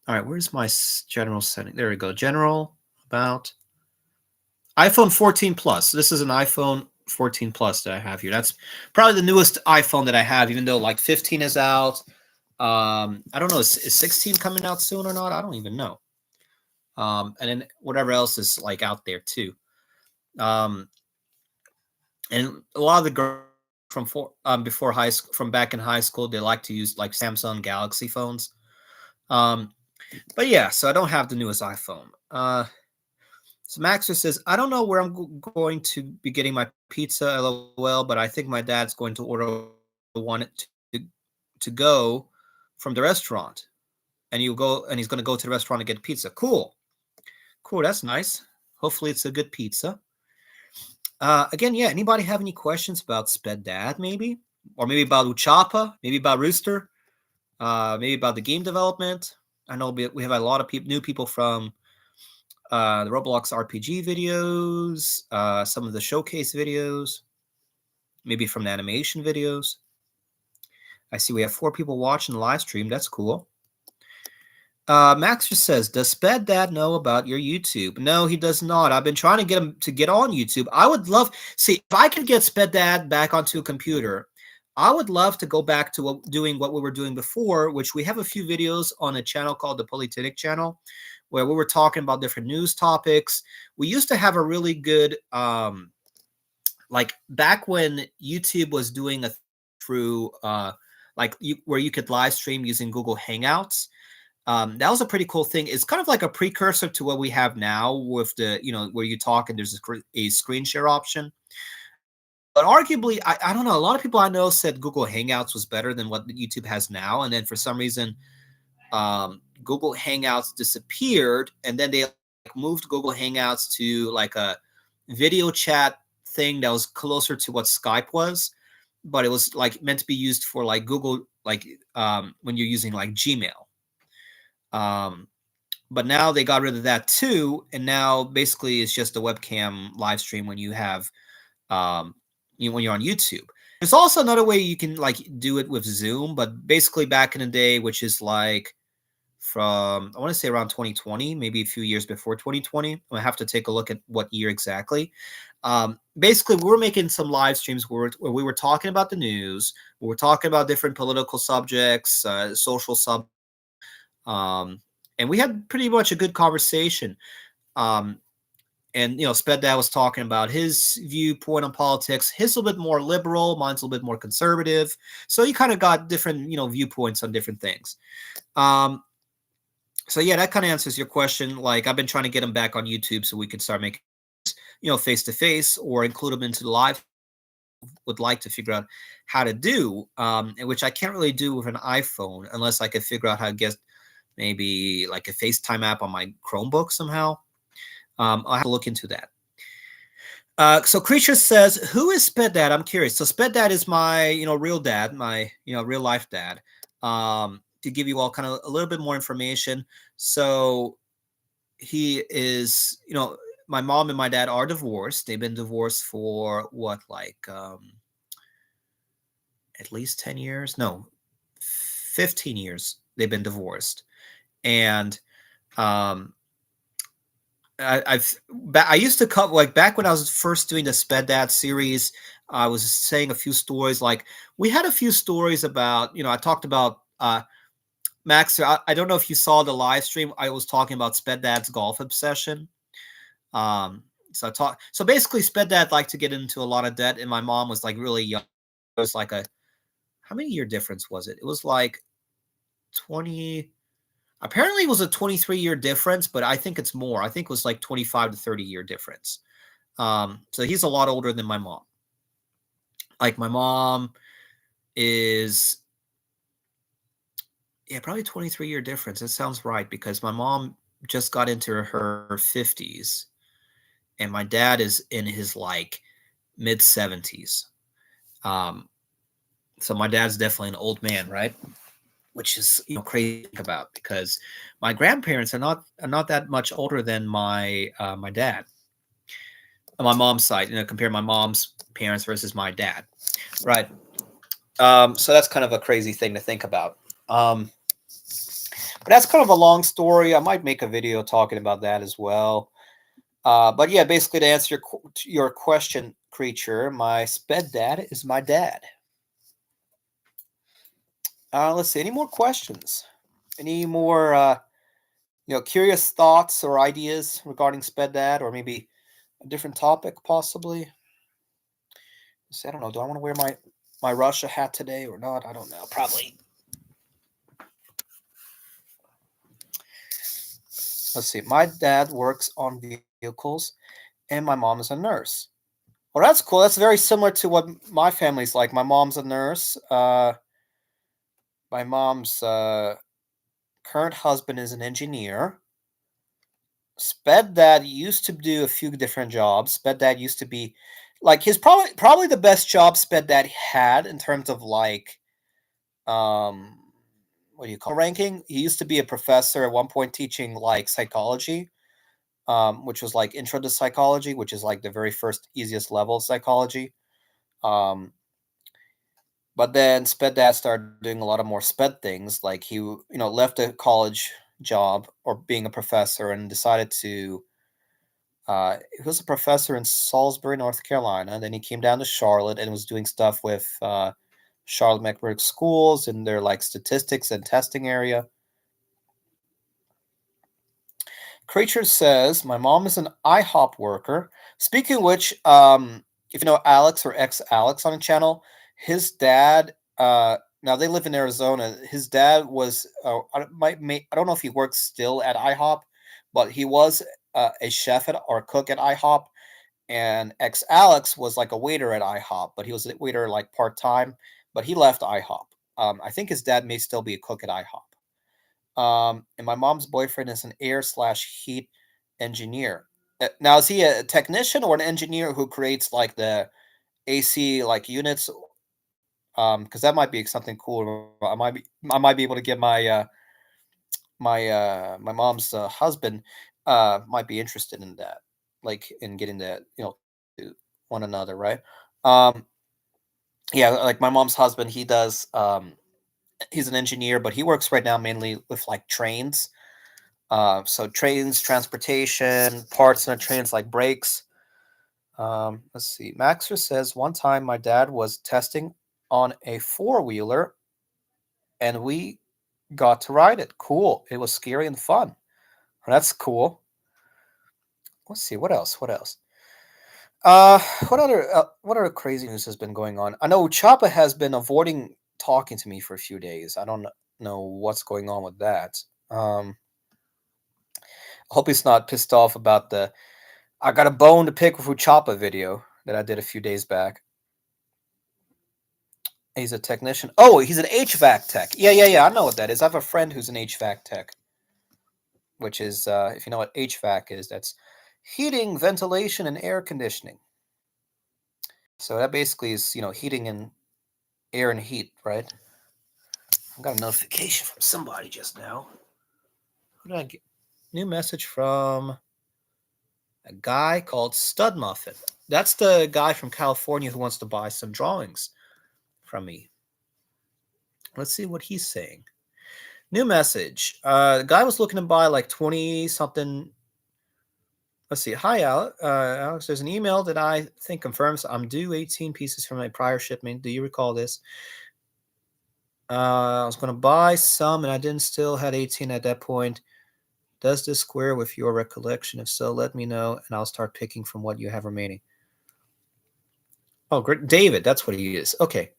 All right, where's my general setting? There we go. General, about iPhone 14 Plus. This is an iPhone 14 Plus that I have here. That's probably the newest iPhone that I have, even though like 15 is out. I don't know, is 16 coming out soon or not? I don't even know. and then whatever else is like out there too. Um, and a lot of the girls before high school, from back in high school, they like to use like Samsung Galaxy phones. Um, but yeah, so I don't have the newest iPhone. So Maxer says, I don't know where I'm going to be getting my pizza, LOL, but I think my dad's going to order one to go from the restaurant. And he's going to go to the restaurant and get pizza. Cool. Cool. That's nice. Hopefully it's a good pizza. Again, yeah, anybody have any questions about Sped Dad, maybe? Or maybe about Uchapa, maybe about Rooster, maybe about the game development. I know we have a lot of new people from the Roblox RPG videos, some of the showcase videos, maybe from the animation videos. I see we have 4 people watching the live stream. That's cool. Max just says, does Sped Dad know about your YouTube? No, he does not. I've been trying to get him to get on YouTube. I would love, see, if I could get Sped Dad back onto a computer, I would love to go back to doing what we were doing before, which we have a few videos on a channel called the Polytechnic channel, where we were talking about different news topics. We used to have a really good, like back when YouTube was doing a through, where you could live stream using Google Hangouts. That was a pretty cool thing. It's kind of like a precursor to what we have now with the, where you talk and there's a screen share option. But arguably, I don't know. A lot of people I know said Google Hangouts was better than what YouTube has now. And then for some reason, Google Hangouts disappeared. And then they moved Google Hangouts to like a video chat thing that was closer to what Skype was. But it was like meant to be used for like Google, like when you're using like Gmail. But now they got rid of that too. And now basically it's just a webcam live stream when you have when you're on YouTube. There's also another way you can like do it with Zoom, but basically back in the day, which is like from I want to say around 2020, maybe a few years before 2020. I have to take a look at what year exactly. Basically, we were making some live streams where we were talking about the news, we were talking about different political subjects, social subjects, and we had pretty much a good conversation. And Sped Dad was talking about his viewpoint on politics. His a little bit more liberal, mine's a little bit more conservative. So you kind of got different, viewpoints on different things. So yeah, that kind of answers your question. Like I've been trying to get him back on YouTube so we could start making, face to face or include him into the live. Would like to figure out how to do, which I can't really do with an iPhone unless I could figure out how to get maybe like a FaceTime app on my Chromebook somehow. I'll have to look into that. So Creature says, who is Sped Dad? I'm curious. So Sped Dad is my, real dad, my, real life dad. To give you all kind of a little bit more information. So he is, my mom and my dad are divorced. They've been divorced for what, like at least 10 years? No, 15 years they've been divorced. And I used to cover, like back when I was first doing the Sped Dad series, I was saying a few stories. Like we had a few stories about, I talked about Max. I don't know if you saw the live stream. I was talking about Sped Dad's golf obsession. So basically Sped Dad liked to get into a lot of debt, and my mom was like really young. It was like how many year difference was it? It was like 20. Apparently it was a 23-year difference, but I think it's more. I think it was like 25 to 30-year difference. So he's a lot older than my mom. Like my mom is, probably 23-year difference. That sounds right because my mom just got into her 50s and my dad is in his like mid 70s. So my dad's definitely an old man, right? Which is crazy to think about because my grandparents are not that much older than my my dad on my mom's side. Compare my mom's parents versus my dad, right? So that's kind of a crazy thing to think about. But that's kind of a long story. I might make a video talking about that as well. But yeah, basically to answer your question, Creature, my Sped Dad is my dad. Let's see. Any more questions? Any more, curious thoughts or ideas regarding Sped Dad, or maybe a different topic possibly. See, I don't know. Do I want to wear my Russia hat today or not? I don't know. Probably. Let's see. My dad works on vehicles, and my mom is a nurse. Well, that's cool. That's very similar to what my family's like. My mom's a nurse. My mom's current husband is an engineer. Sped Dad used to do a few different jobs. Sped Dad used to be like his probably the best job Sped Dad had in terms of like um what do you call it? Ranking. He used to be a professor at one point teaching like psychology, which was like intro to psychology, which is like the very first easiest level of psychology. Um, but then Sped Dad started doing a lot of more Sped things. Like he left a college job or being a professor and decided to. He was a professor in Salisbury, North Carolina. Then he came down to Charlotte and was doing stuff with Charlotte Mecklenburg schools and their like statistics and testing area. Creature says, my mom is an IHOP worker. Speaking of which, if you know Alex or ex Alex on the channel, his dad, now they live in Arizona. His dad was, I don't know if he works still at IHOP, but he was a chef or a cook at IHOP. And ex Alex was like a waiter at IHOP, but he was a waiter like part time, but he left IHOP. I think his dad may still be a cook at IHOP. And my mom's boyfriend is an air/heat engineer. Now, is he a technician or an engineer who creates like the AC like units? Because that might be something cool. I might be able to get my mom's husband might be interested in that, like in getting that to one another, right? Um, yeah, like my mom's husband, he does. He's an engineer, but he works right now mainly with like trains. So trains, transportation, parts on the trains like brakes. Let's see. Maxer says one time my dad was testing on a four-wheeler and we got to ride it. Cool. It was scary and fun. That's cool. Let's see. What else? What else? Uh, what other crazy news has been going on? I know Choppa has been avoiding talking to me for a few days. I don't know what's going on with that. I hope he's not pissed off about the I got a bone to pick with Uchapa video that I did a few days back. He's a technician. Oh, he's an HVAC tech. Yeah. I know what that is. I have a friend who's an HVAC tech, which is, if you know what HVAC is, that's heating, ventilation, and air conditioning. So that basically is, heating and air and heat, right? I got a notification from somebody just now. Who did I get? New message from a guy called Stud Muffin. That's the guy from California who wants to buy some drawings from me. Let's see what he's saying. New message. The guy was looking to buy like 20 something. Let's see. Hi, Alex. Alex, there's an email that I think confirms I'm due 18 pieces from my prior shipment. Do you recall this? I was going to buy some and I didn't still had 18 at that point. Does this square with your recollection? If so, let me know and I'll start picking from what you have remaining. Oh, great. David, that's what he is. Okay.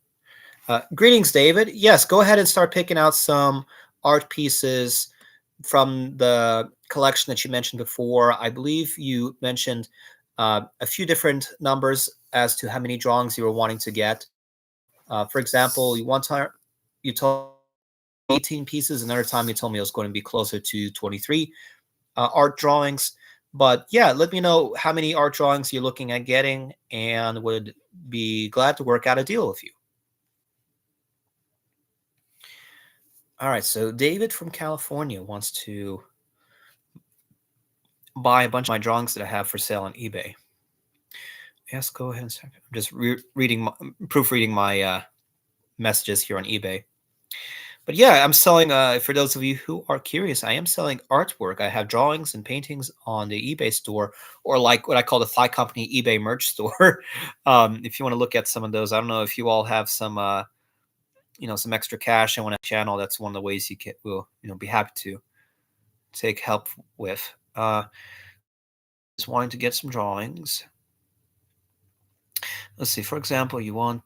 Greetings, David. Yes, go ahead and start picking out some art pieces from the collection that you mentioned before. I believe you mentioned a few different numbers as to how many drawings you were wanting to get. For example, one time you told 18 pieces, another time you told me it was going to be closer to 23 art drawings. But yeah, let me know how many art drawings you're looking at getting and would be glad to work out a deal with you. All right, so David from California wants to buy a bunch of my drawings that I have for sale on eBay. Yes, go ahead and start. I'm just proofreading my messages here on eBay. But yeah, I'm selling, for those of you who are curious, I am selling artwork. I have drawings and paintings on the eBay store, or like what I call the Thigh Company eBay merch store. If you want to look at some of those, I don't know if you all have some, some extra cash and want to channel. That's one of the ways you will, be happy to take help with. Just wanting to get some drawings. Let's see. For example, you want.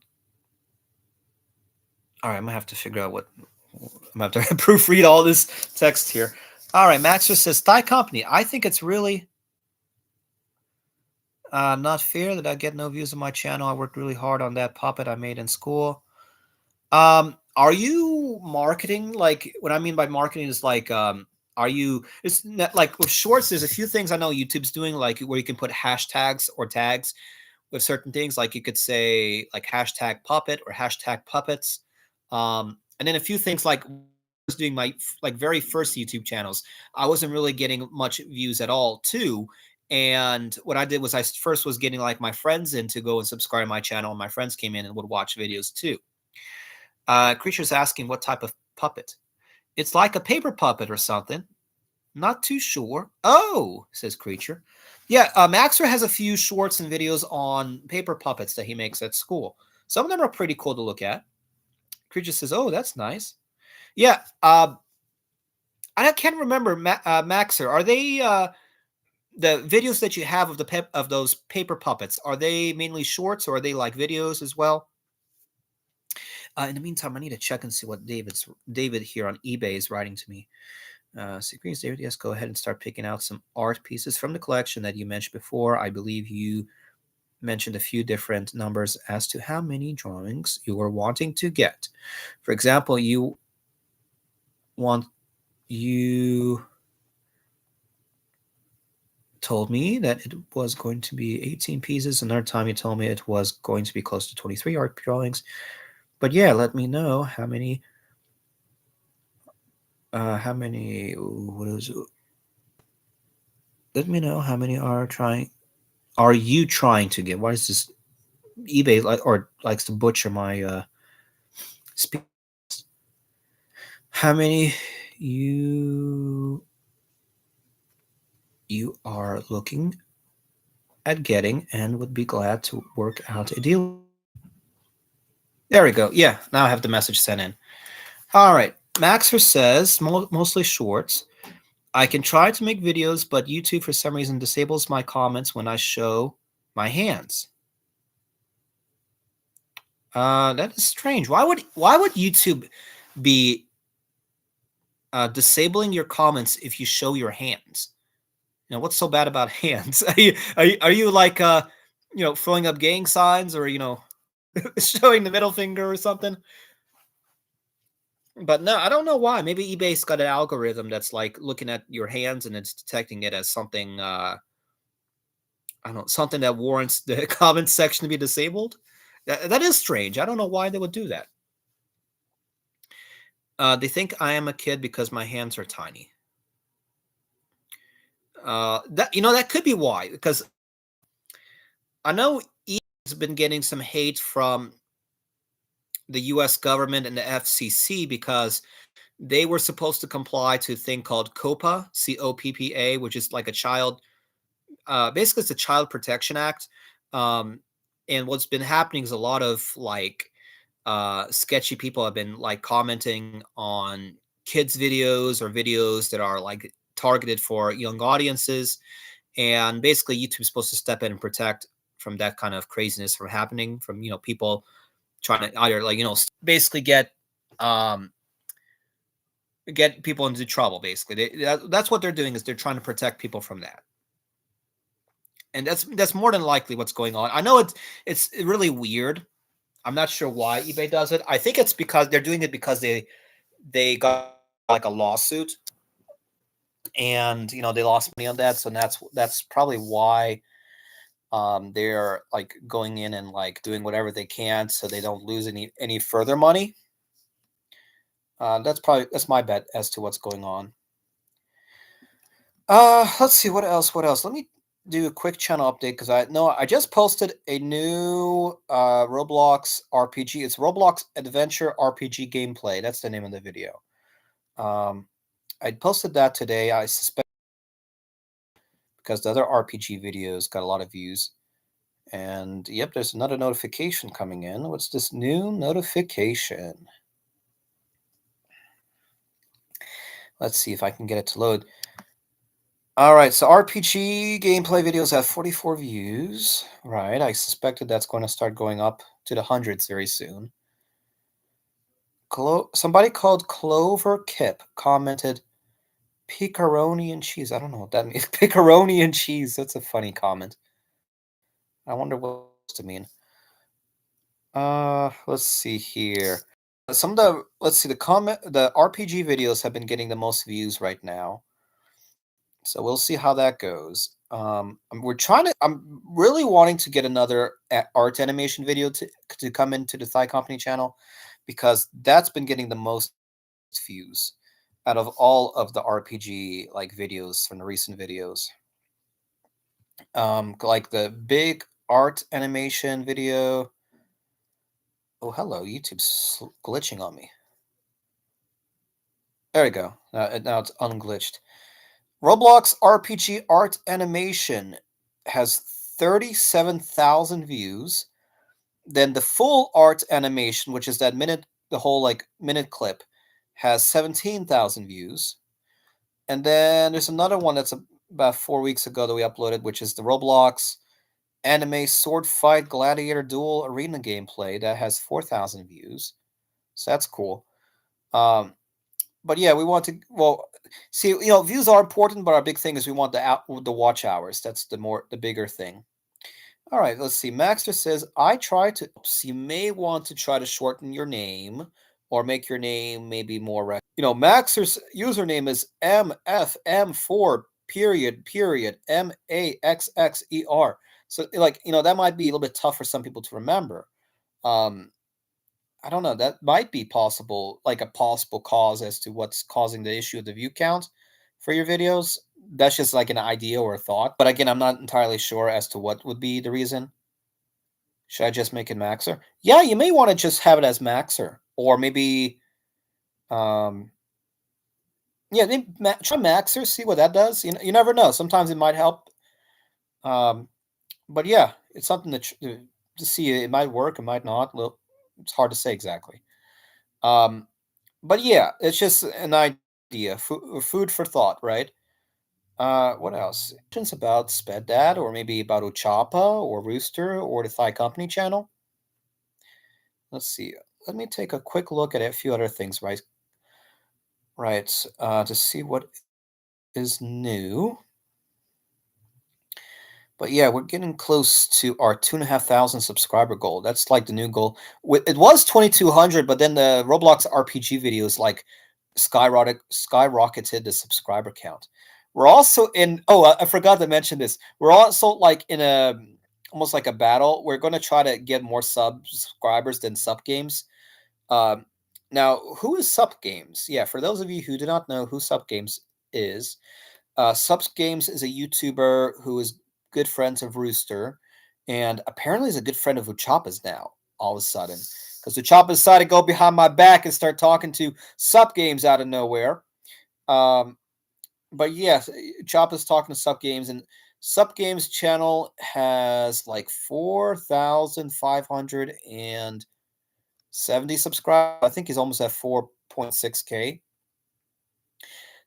All right, I'm gonna have to figure out what. I'm gonna have to proofread all this text here. All right, Maxer says Thai company. I think it's really not fair that I get no views on my channel. I worked really hard on that puppet I made in school. Are you marketing? Like, what I mean by marketing is like, are you? It's not, like with shorts. There's a few things I know YouTube's doing, like where you can put hashtags or tags with certain things. Like you could say like hashtag puppet or hashtag puppets. And then a few things like was doing my like very first YouTube channels. I wasn't really getting much views at all too. And what I did was I first was getting like my friends in to go and subscribe to my channel, and my friends came in and would watch videos too. Creature's asking what type of puppet. It's like a paper puppet or something. Not too sure. Oh, says Creature. Yeah, Maxer has a few shorts and videos on paper puppets that he makes at school. Some of them are pretty cool to look at. Creature says, oh, that's nice. Yeah, I can't remember, Maxer. Are they the videos that you have of of those paper puppets? Are they mainly shorts, or are they like videos as well? In the meantime, I need to check and see what David here on eBay is writing to me. Greetings, David. Yes, go ahead and start picking out some art pieces from the collection that you mentioned before. I believe you mentioned a few different numbers as to how many drawings you are wanting to get. For example, you told me that it was going to be 18 pieces. Another time you told me it was going to be close to 23 art drawings. But yeah, let me know how many what is it? Let me know how many are you trying to get? Why is this eBay likes to butcher my speech? How many you are looking at getting and would be glad to work out a deal? There we go. Yeah, now I have the message sent in. All right. Maxer says mostly shorts. I can try to make videos, but YouTube for some reason disables my comments when I show my hands. That is strange. Why would YouTube be disabling your comments if you show your hands? You know, what's so bad about hands? Are you like throwing up gang signs, or showing the middle finger or something? But no, I don't know why. Maybe eBay's got an algorithm that's like looking at your hands and it's detecting it as something I don't know, something that warrants the comment section to be disabled. That is strange. I don't know why they would do that. They think I am a kid because my hands are tiny. That could be why, because I know eBay has been getting some hate from the U.S. government and the FCC because they were supposed to comply to a thing called COPPA, COPPA, which is like a child. Basically, it's a Child Protection Act. And what's been happening is a lot of like sketchy people have been like commenting on kids' videos or videos that are like targeted for young audiences. And basically, YouTube's supposed to step in and protect from that kind of craziness from happening, from people trying to either basically get people into trouble. Basically, that's what they're doing, is they're trying to protect people from that. And that's more than likely what's going on. I know it's really weird. I'm not sure why eBay does it. I think it's because they're doing it because they got like a lawsuit, and they lost money on that. So that's probably why they're like going in and like doing whatever they can so they don't lose any further money. That's my bet as to what's going on. Let's see what else. Let me do a quick channel update, because I just posted a new Roblox RPG. It's Roblox Adventure RPG Gameplay. That's the name of the video. I posted that today. I suspect because the other RPG videos got a lot of views. And yep, there's another notification coming in. What's this new notification? Let's see if I can get it to load. All right, so RPG gameplay videos have 44 views. Right, I suspected that's going to start going up to the hundreds very soon. Somebody called Clover Kip commented, "Picaroni and cheese." I don't know what that means. Picaroni and cheese. That's a funny comment. I wonder what it's to mean. Let's see here. The RPG videos have been getting the most views right now. So we'll see how that goes. I'm really wanting to get another art animation video to come into the Thigh Company channel, because that's been getting the most views out of all of the RPG like videos from the recent videos. Like the big art animation video. Oh, hello, YouTube's glitching on me. There we go. Now it's unglitched. Roblox RPG art animation has 37,000 views. Then the full art animation, which is the whole like minute clip, has 17,000 views. And then there's another one that's about 4 weeks ago that we uploaded, which is the Roblox anime sword fight gladiator duel arena gameplay that has 4,000 views. So that's cool. But yeah, we want to see, views are important, but our big thing is we want the watch hours. That's the bigger thing. All right, let's see. Maxter says, you may want to try to shorten your name or make your name maybe more Maxer's username is MFM4 period MAXXER. So that might be a little bit tough for some people to remember. I don't know. That might be possible, like a possible cause as to what's causing the issue of the view count for your videos. That's just like an idea or a thought. But again, I'm not entirely sure as to what would be the reason. Should I just make it Maxer? Yeah, you may want to just have it as Maxer. Or maybe, yeah, maybe try Maxer, see what that does. You never know. Sometimes it might help. But yeah, it's something to see. It might work, it might not. Well, it's hard to say exactly. But yeah, it's just an idea, food for thought, right? What else? Questions about Sped Dad, or maybe about Ochapa or Rooster or the Thigh Company channel? Let's see. Let me take a quick look at a few other things, right? Right, to see what is new. But yeah, we're getting close to our 2,500 subscriber goal. That's like the new goal. It was 2,200, but then the Roblox RPG videos like skyrocketed the subscriber count. We're also in. Oh, I forgot to mention this. We're also like in almost like a battle. We're going to try to get more subscribers than Sub Games. Now, who is Sub Games? Yeah, for those of you who do not know who Sub Games is, Subs Games is a YouTuber who is good friends of Rooster, and apparently is a good friend of Uchapa's now, all of a sudden. Because Uchapa decided to go behind my back and start talking to Sup Games out of nowhere. But yes, Uchapa's talking to Sup Games, and Sup Games channel has like 4,570 subscribers. I think he's almost at 4.6K.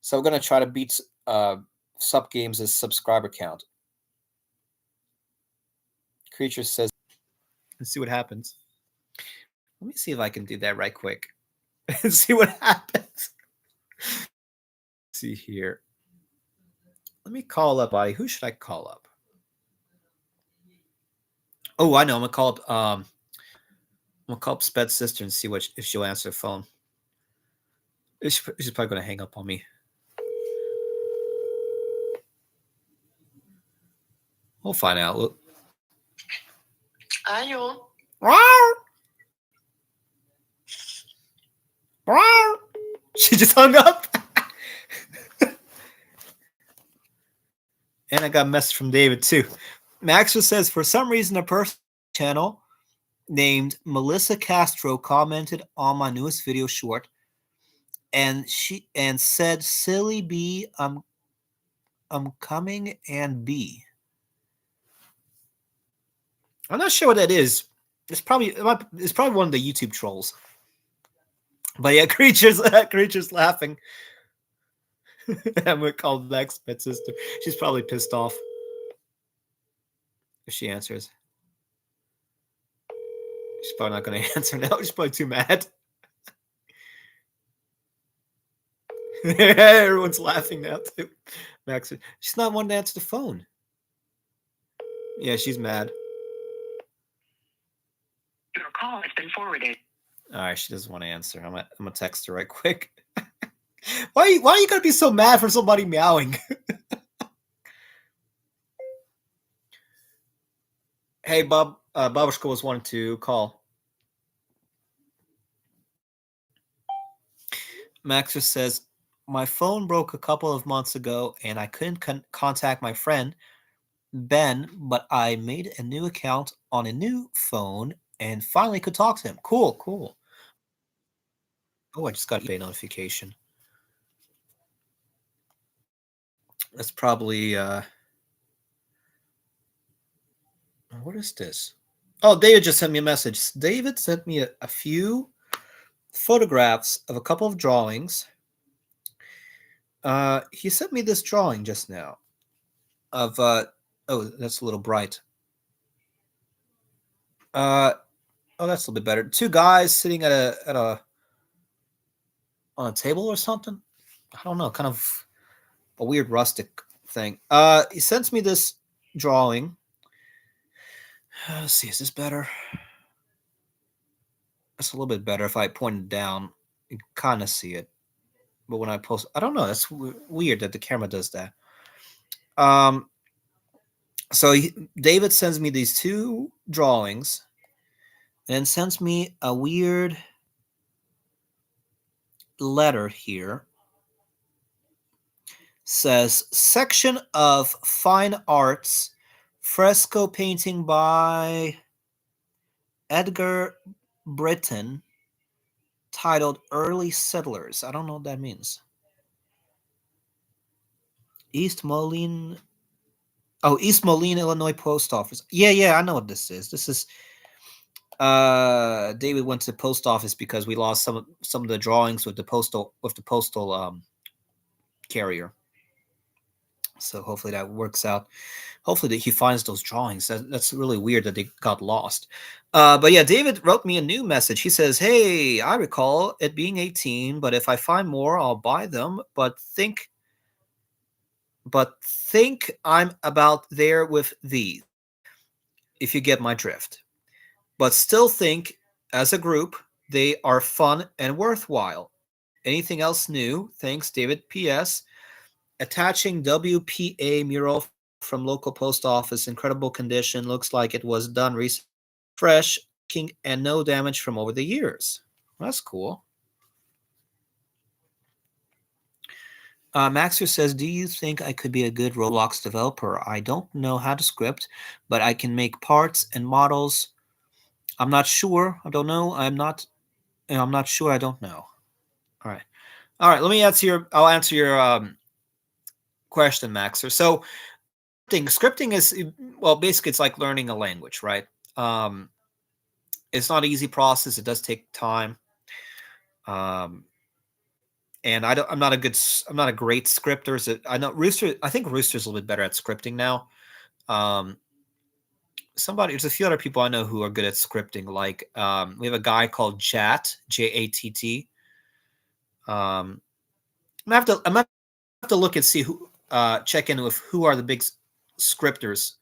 So we're going to try to beat Sup Games' subscriber count. Creature says, let's see what happens. Let me see if I can do that right quick and see what happens. Let's see here. Let me call up. Who should I call up? Oh, I know. I'm gonna call up Sped's sister and see if she'll answer the phone. She's probably gonna hang up on me. We'll find out. Look. Hello. She just hung up. And I got a message from David too. Maxwell says, for some reason, a person channel named Melissa Castro commented on my newest video short, and said, "Silly B, I'm coming and B." I'm not sure what that is. It's probably one of the YouTube trolls. But yeah, creatures laughing. I'm gonna call back Sped sister. She's probably pissed off if she answers. She's probably not gonna answer now. She's probably too mad. Everyone's laughing now too. Max, she's not one to answer the phone. Yeah, she's mad. Your call has been forwarded. All right, she doesn't want to answer. I'm gonna text her right quick. Why are you gonna be so mad for somebody meowing? Hey, Bob. Babushka was wanting to call. Maxer says, my phone broke a couple of months ago, and I couldn't contact my friend Ben, but I made a new account on a new phone and finally could talk to him. Cool, cool. Oh, I just got eBay notification. That's probably what is this? Oh, David just sent me a message. David sent me a few photographs of a couple of drawings. He sent me this drawing just now of oh, that's a little bright. Oh, that's a little bit better. Two guys sitting at a on a table or something. I don't know, kind of a weird rustic thing. He sends me this drawing. Let's see, is this better? It's a little bit better if I point it down. You can kind of see it. But when I post, I don't know. That's weird that the camera does that. So David sends me these two drawings and sends me a weird letter here. Says section of fine arts, fresco painting by Edgar Britton, titled Early Settlers. I don't know what that means. East Moline, Illinois Post Office. Yeah, I know what this is. This is David went to the post office because we lost some of the drawings with the postal carrier. So hopefully that works out. Hopefully that he finds those drawings. That's really weird that they got lost. But yeah, David wrote me a new message. He says, hey, I recall it being 18, but if I find more, I'll buy them. But think I'm about there with these, if you get my drift. But still think, as a group, they are fun and worthwhile. Anything else new? Thanks, David. P.S. Attaching WPA mural from local post office. Incredible condition. Looks like it was done recently. Fresh, and no damage from over the years. That's cool. Maxer says, do you think I could be a good Roblox developer? I don't know how to script, but I can make parts and models. I'm not sure. I don't know. I'm not sure. I don't know. All right. Let me answer I'll answer your question, Maxer. So scripting is, well, basically it's like learning a language, right? It's not an easy process. It does take time. And I'm not a great scripter. I know Rooster. I think Rooster's a little bit better at scripting now. There's a few other people I know who are good at scripting. Like we have a guy called Jatt, Jatt. I'm gonna have to look and see who check in with who are the big scripters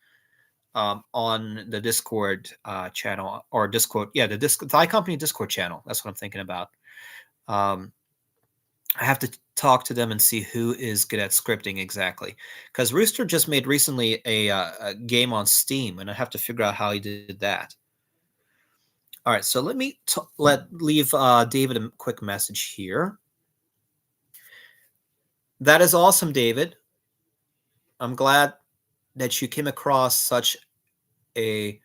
on the Discord channel or Discord. Yeah, the iCompany Discord channel. That's what I'm thinking about. I have to talk to them and see who is good at scripting exactly. Because Rooster just made recently a game on Steam, and I have to figure out how he did that. All right, so let me leave David a quick message here. That is awesome, David. I'm glad that you came across such a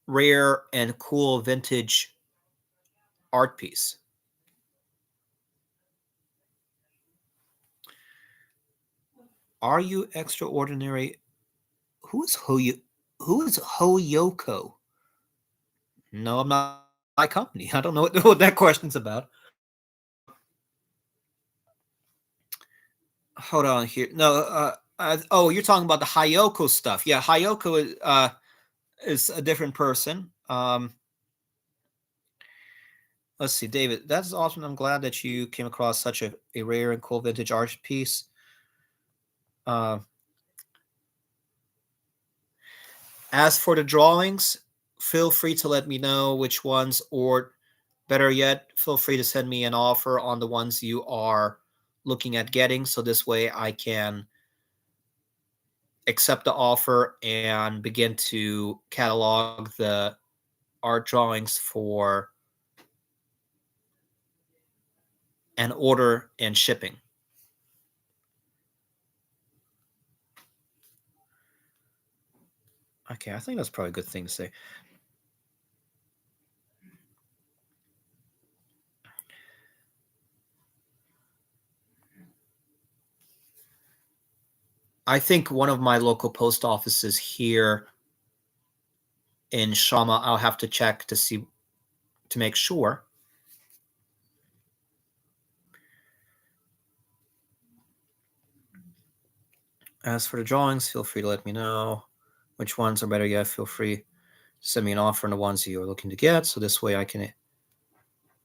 rare and cool vintage art piece. Are you extraordinary? Who is Hoyoko? No, I'm not my company. I don't know what that question's about. hold on here. No, oh, you're talking about the Hayoko stuff. Yeah, Hayoko is a different person. Let's see, David. That's awesome. I'm glad that you came across such a rare and cool vintage art piece. Uh, as for the drawings, feel free to let me know which ones, or better yet, feel free to send me an offer on the ones you are looking at getting. So this way I can accept the offer and begin to catalog the art drawings for an order and shipping. Okay, I think that's probably a good thing to say. I think one of my local post offices here in Shama, I'll have to check to see to make sure. As for the drawings, feel free to let me know which ones are better yet. Feel free to send me an offer on the ones you're looking to get, so this way I can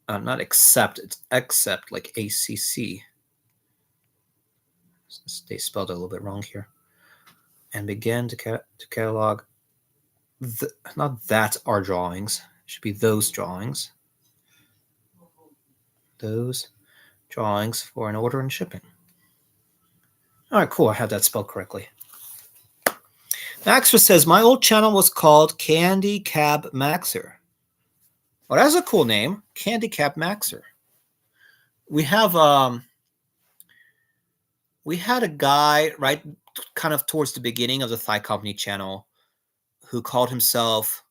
not accept, it's accept like ACC. They spelled it a little bit wrong here. And begin to catalog. Not that are drawings. It should be those drawings. Those drawings for an order and shipping. All right, cool. I had that spelled correctly. Maxer says, my old channel was called Candy Cab Maxer. Well, that's a cool name. Candy Cab Maxer. We have we had a guy right kind of towards the beginning of the Thigh Company channel who called himself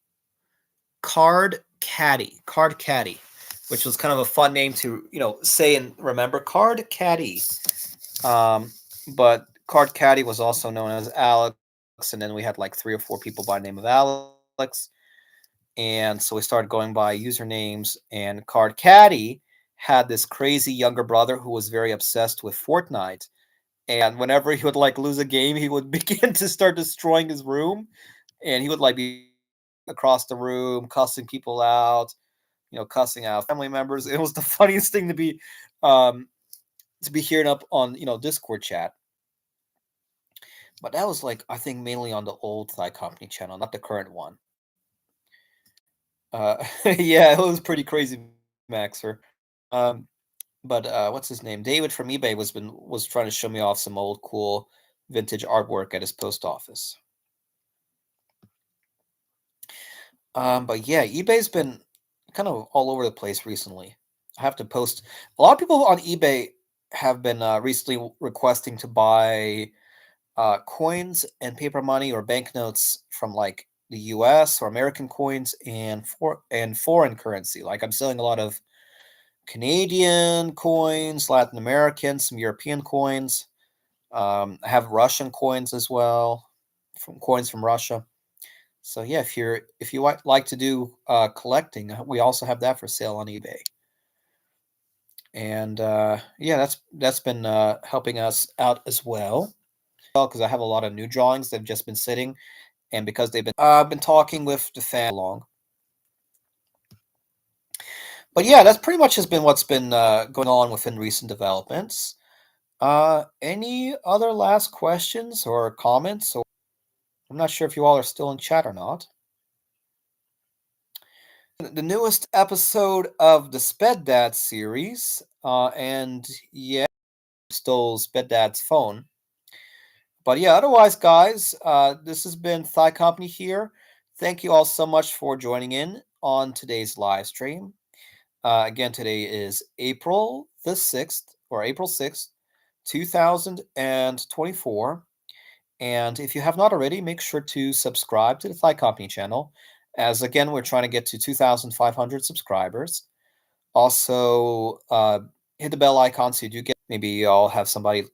Card Caddy, which was kind of a fun name to, say and remember. Card Caddy. But Card Caddy was also known as Alex, and then we had like 3 or 4 people by the name of Alex. And so we started going by usernames, and Card Caddy had this crazy younger brother who was very obsessed with Fortnite. And whenever he would like lose a game, he would begin to start destroying his room, and he would like be across the room, cussing people out, cussing out family members. It was the funniest thing to be hearing up on, Discord chat. But that was like, I think mainly on the old Thigh Company channel, not the current one. Yeah, it was pretty crazy, Maxer. But what's his name? David from eBay was trying to show me off some old cool vintage artwork at his post office. But yeah, eBay's been kind of all over the place recently. I have to post. A lot of people on eBay have been recently requesting to buy coins and paper money or banknotes from like the U.S. or American coins and foreign currency. Like I'm selling a lot of Canadian coins, Latin American, some European coins. I have Russian coins as well, from coins from Russia. So yeah, if you like to do collecting, we also have that for sale on eBay. And yeah, that's been helping us out as well, because I have a lot of new drawings that have just been sitting, and because they've been talking with the fan long. But yeah, that's pretty much has been what's been going on within recent developments. Any other last questions or comments? Or I'm not sure if you all are still in chat or not. The newest episode of the Sped Dad series, and yeah, stole Sped Dad's phone. But yeah, otherwise, guys, this has been Thigh Company here. Thank you all so much for joining in on today's live stream. Again, today is April the 6th, or April 6th, 2024. And if you have not already, make sure to subscribe to the Thigh Company channel, as again, we're trying to get to 2,500 subscribers. Also, hit the bell icon so you do get, maybe I'll have somebody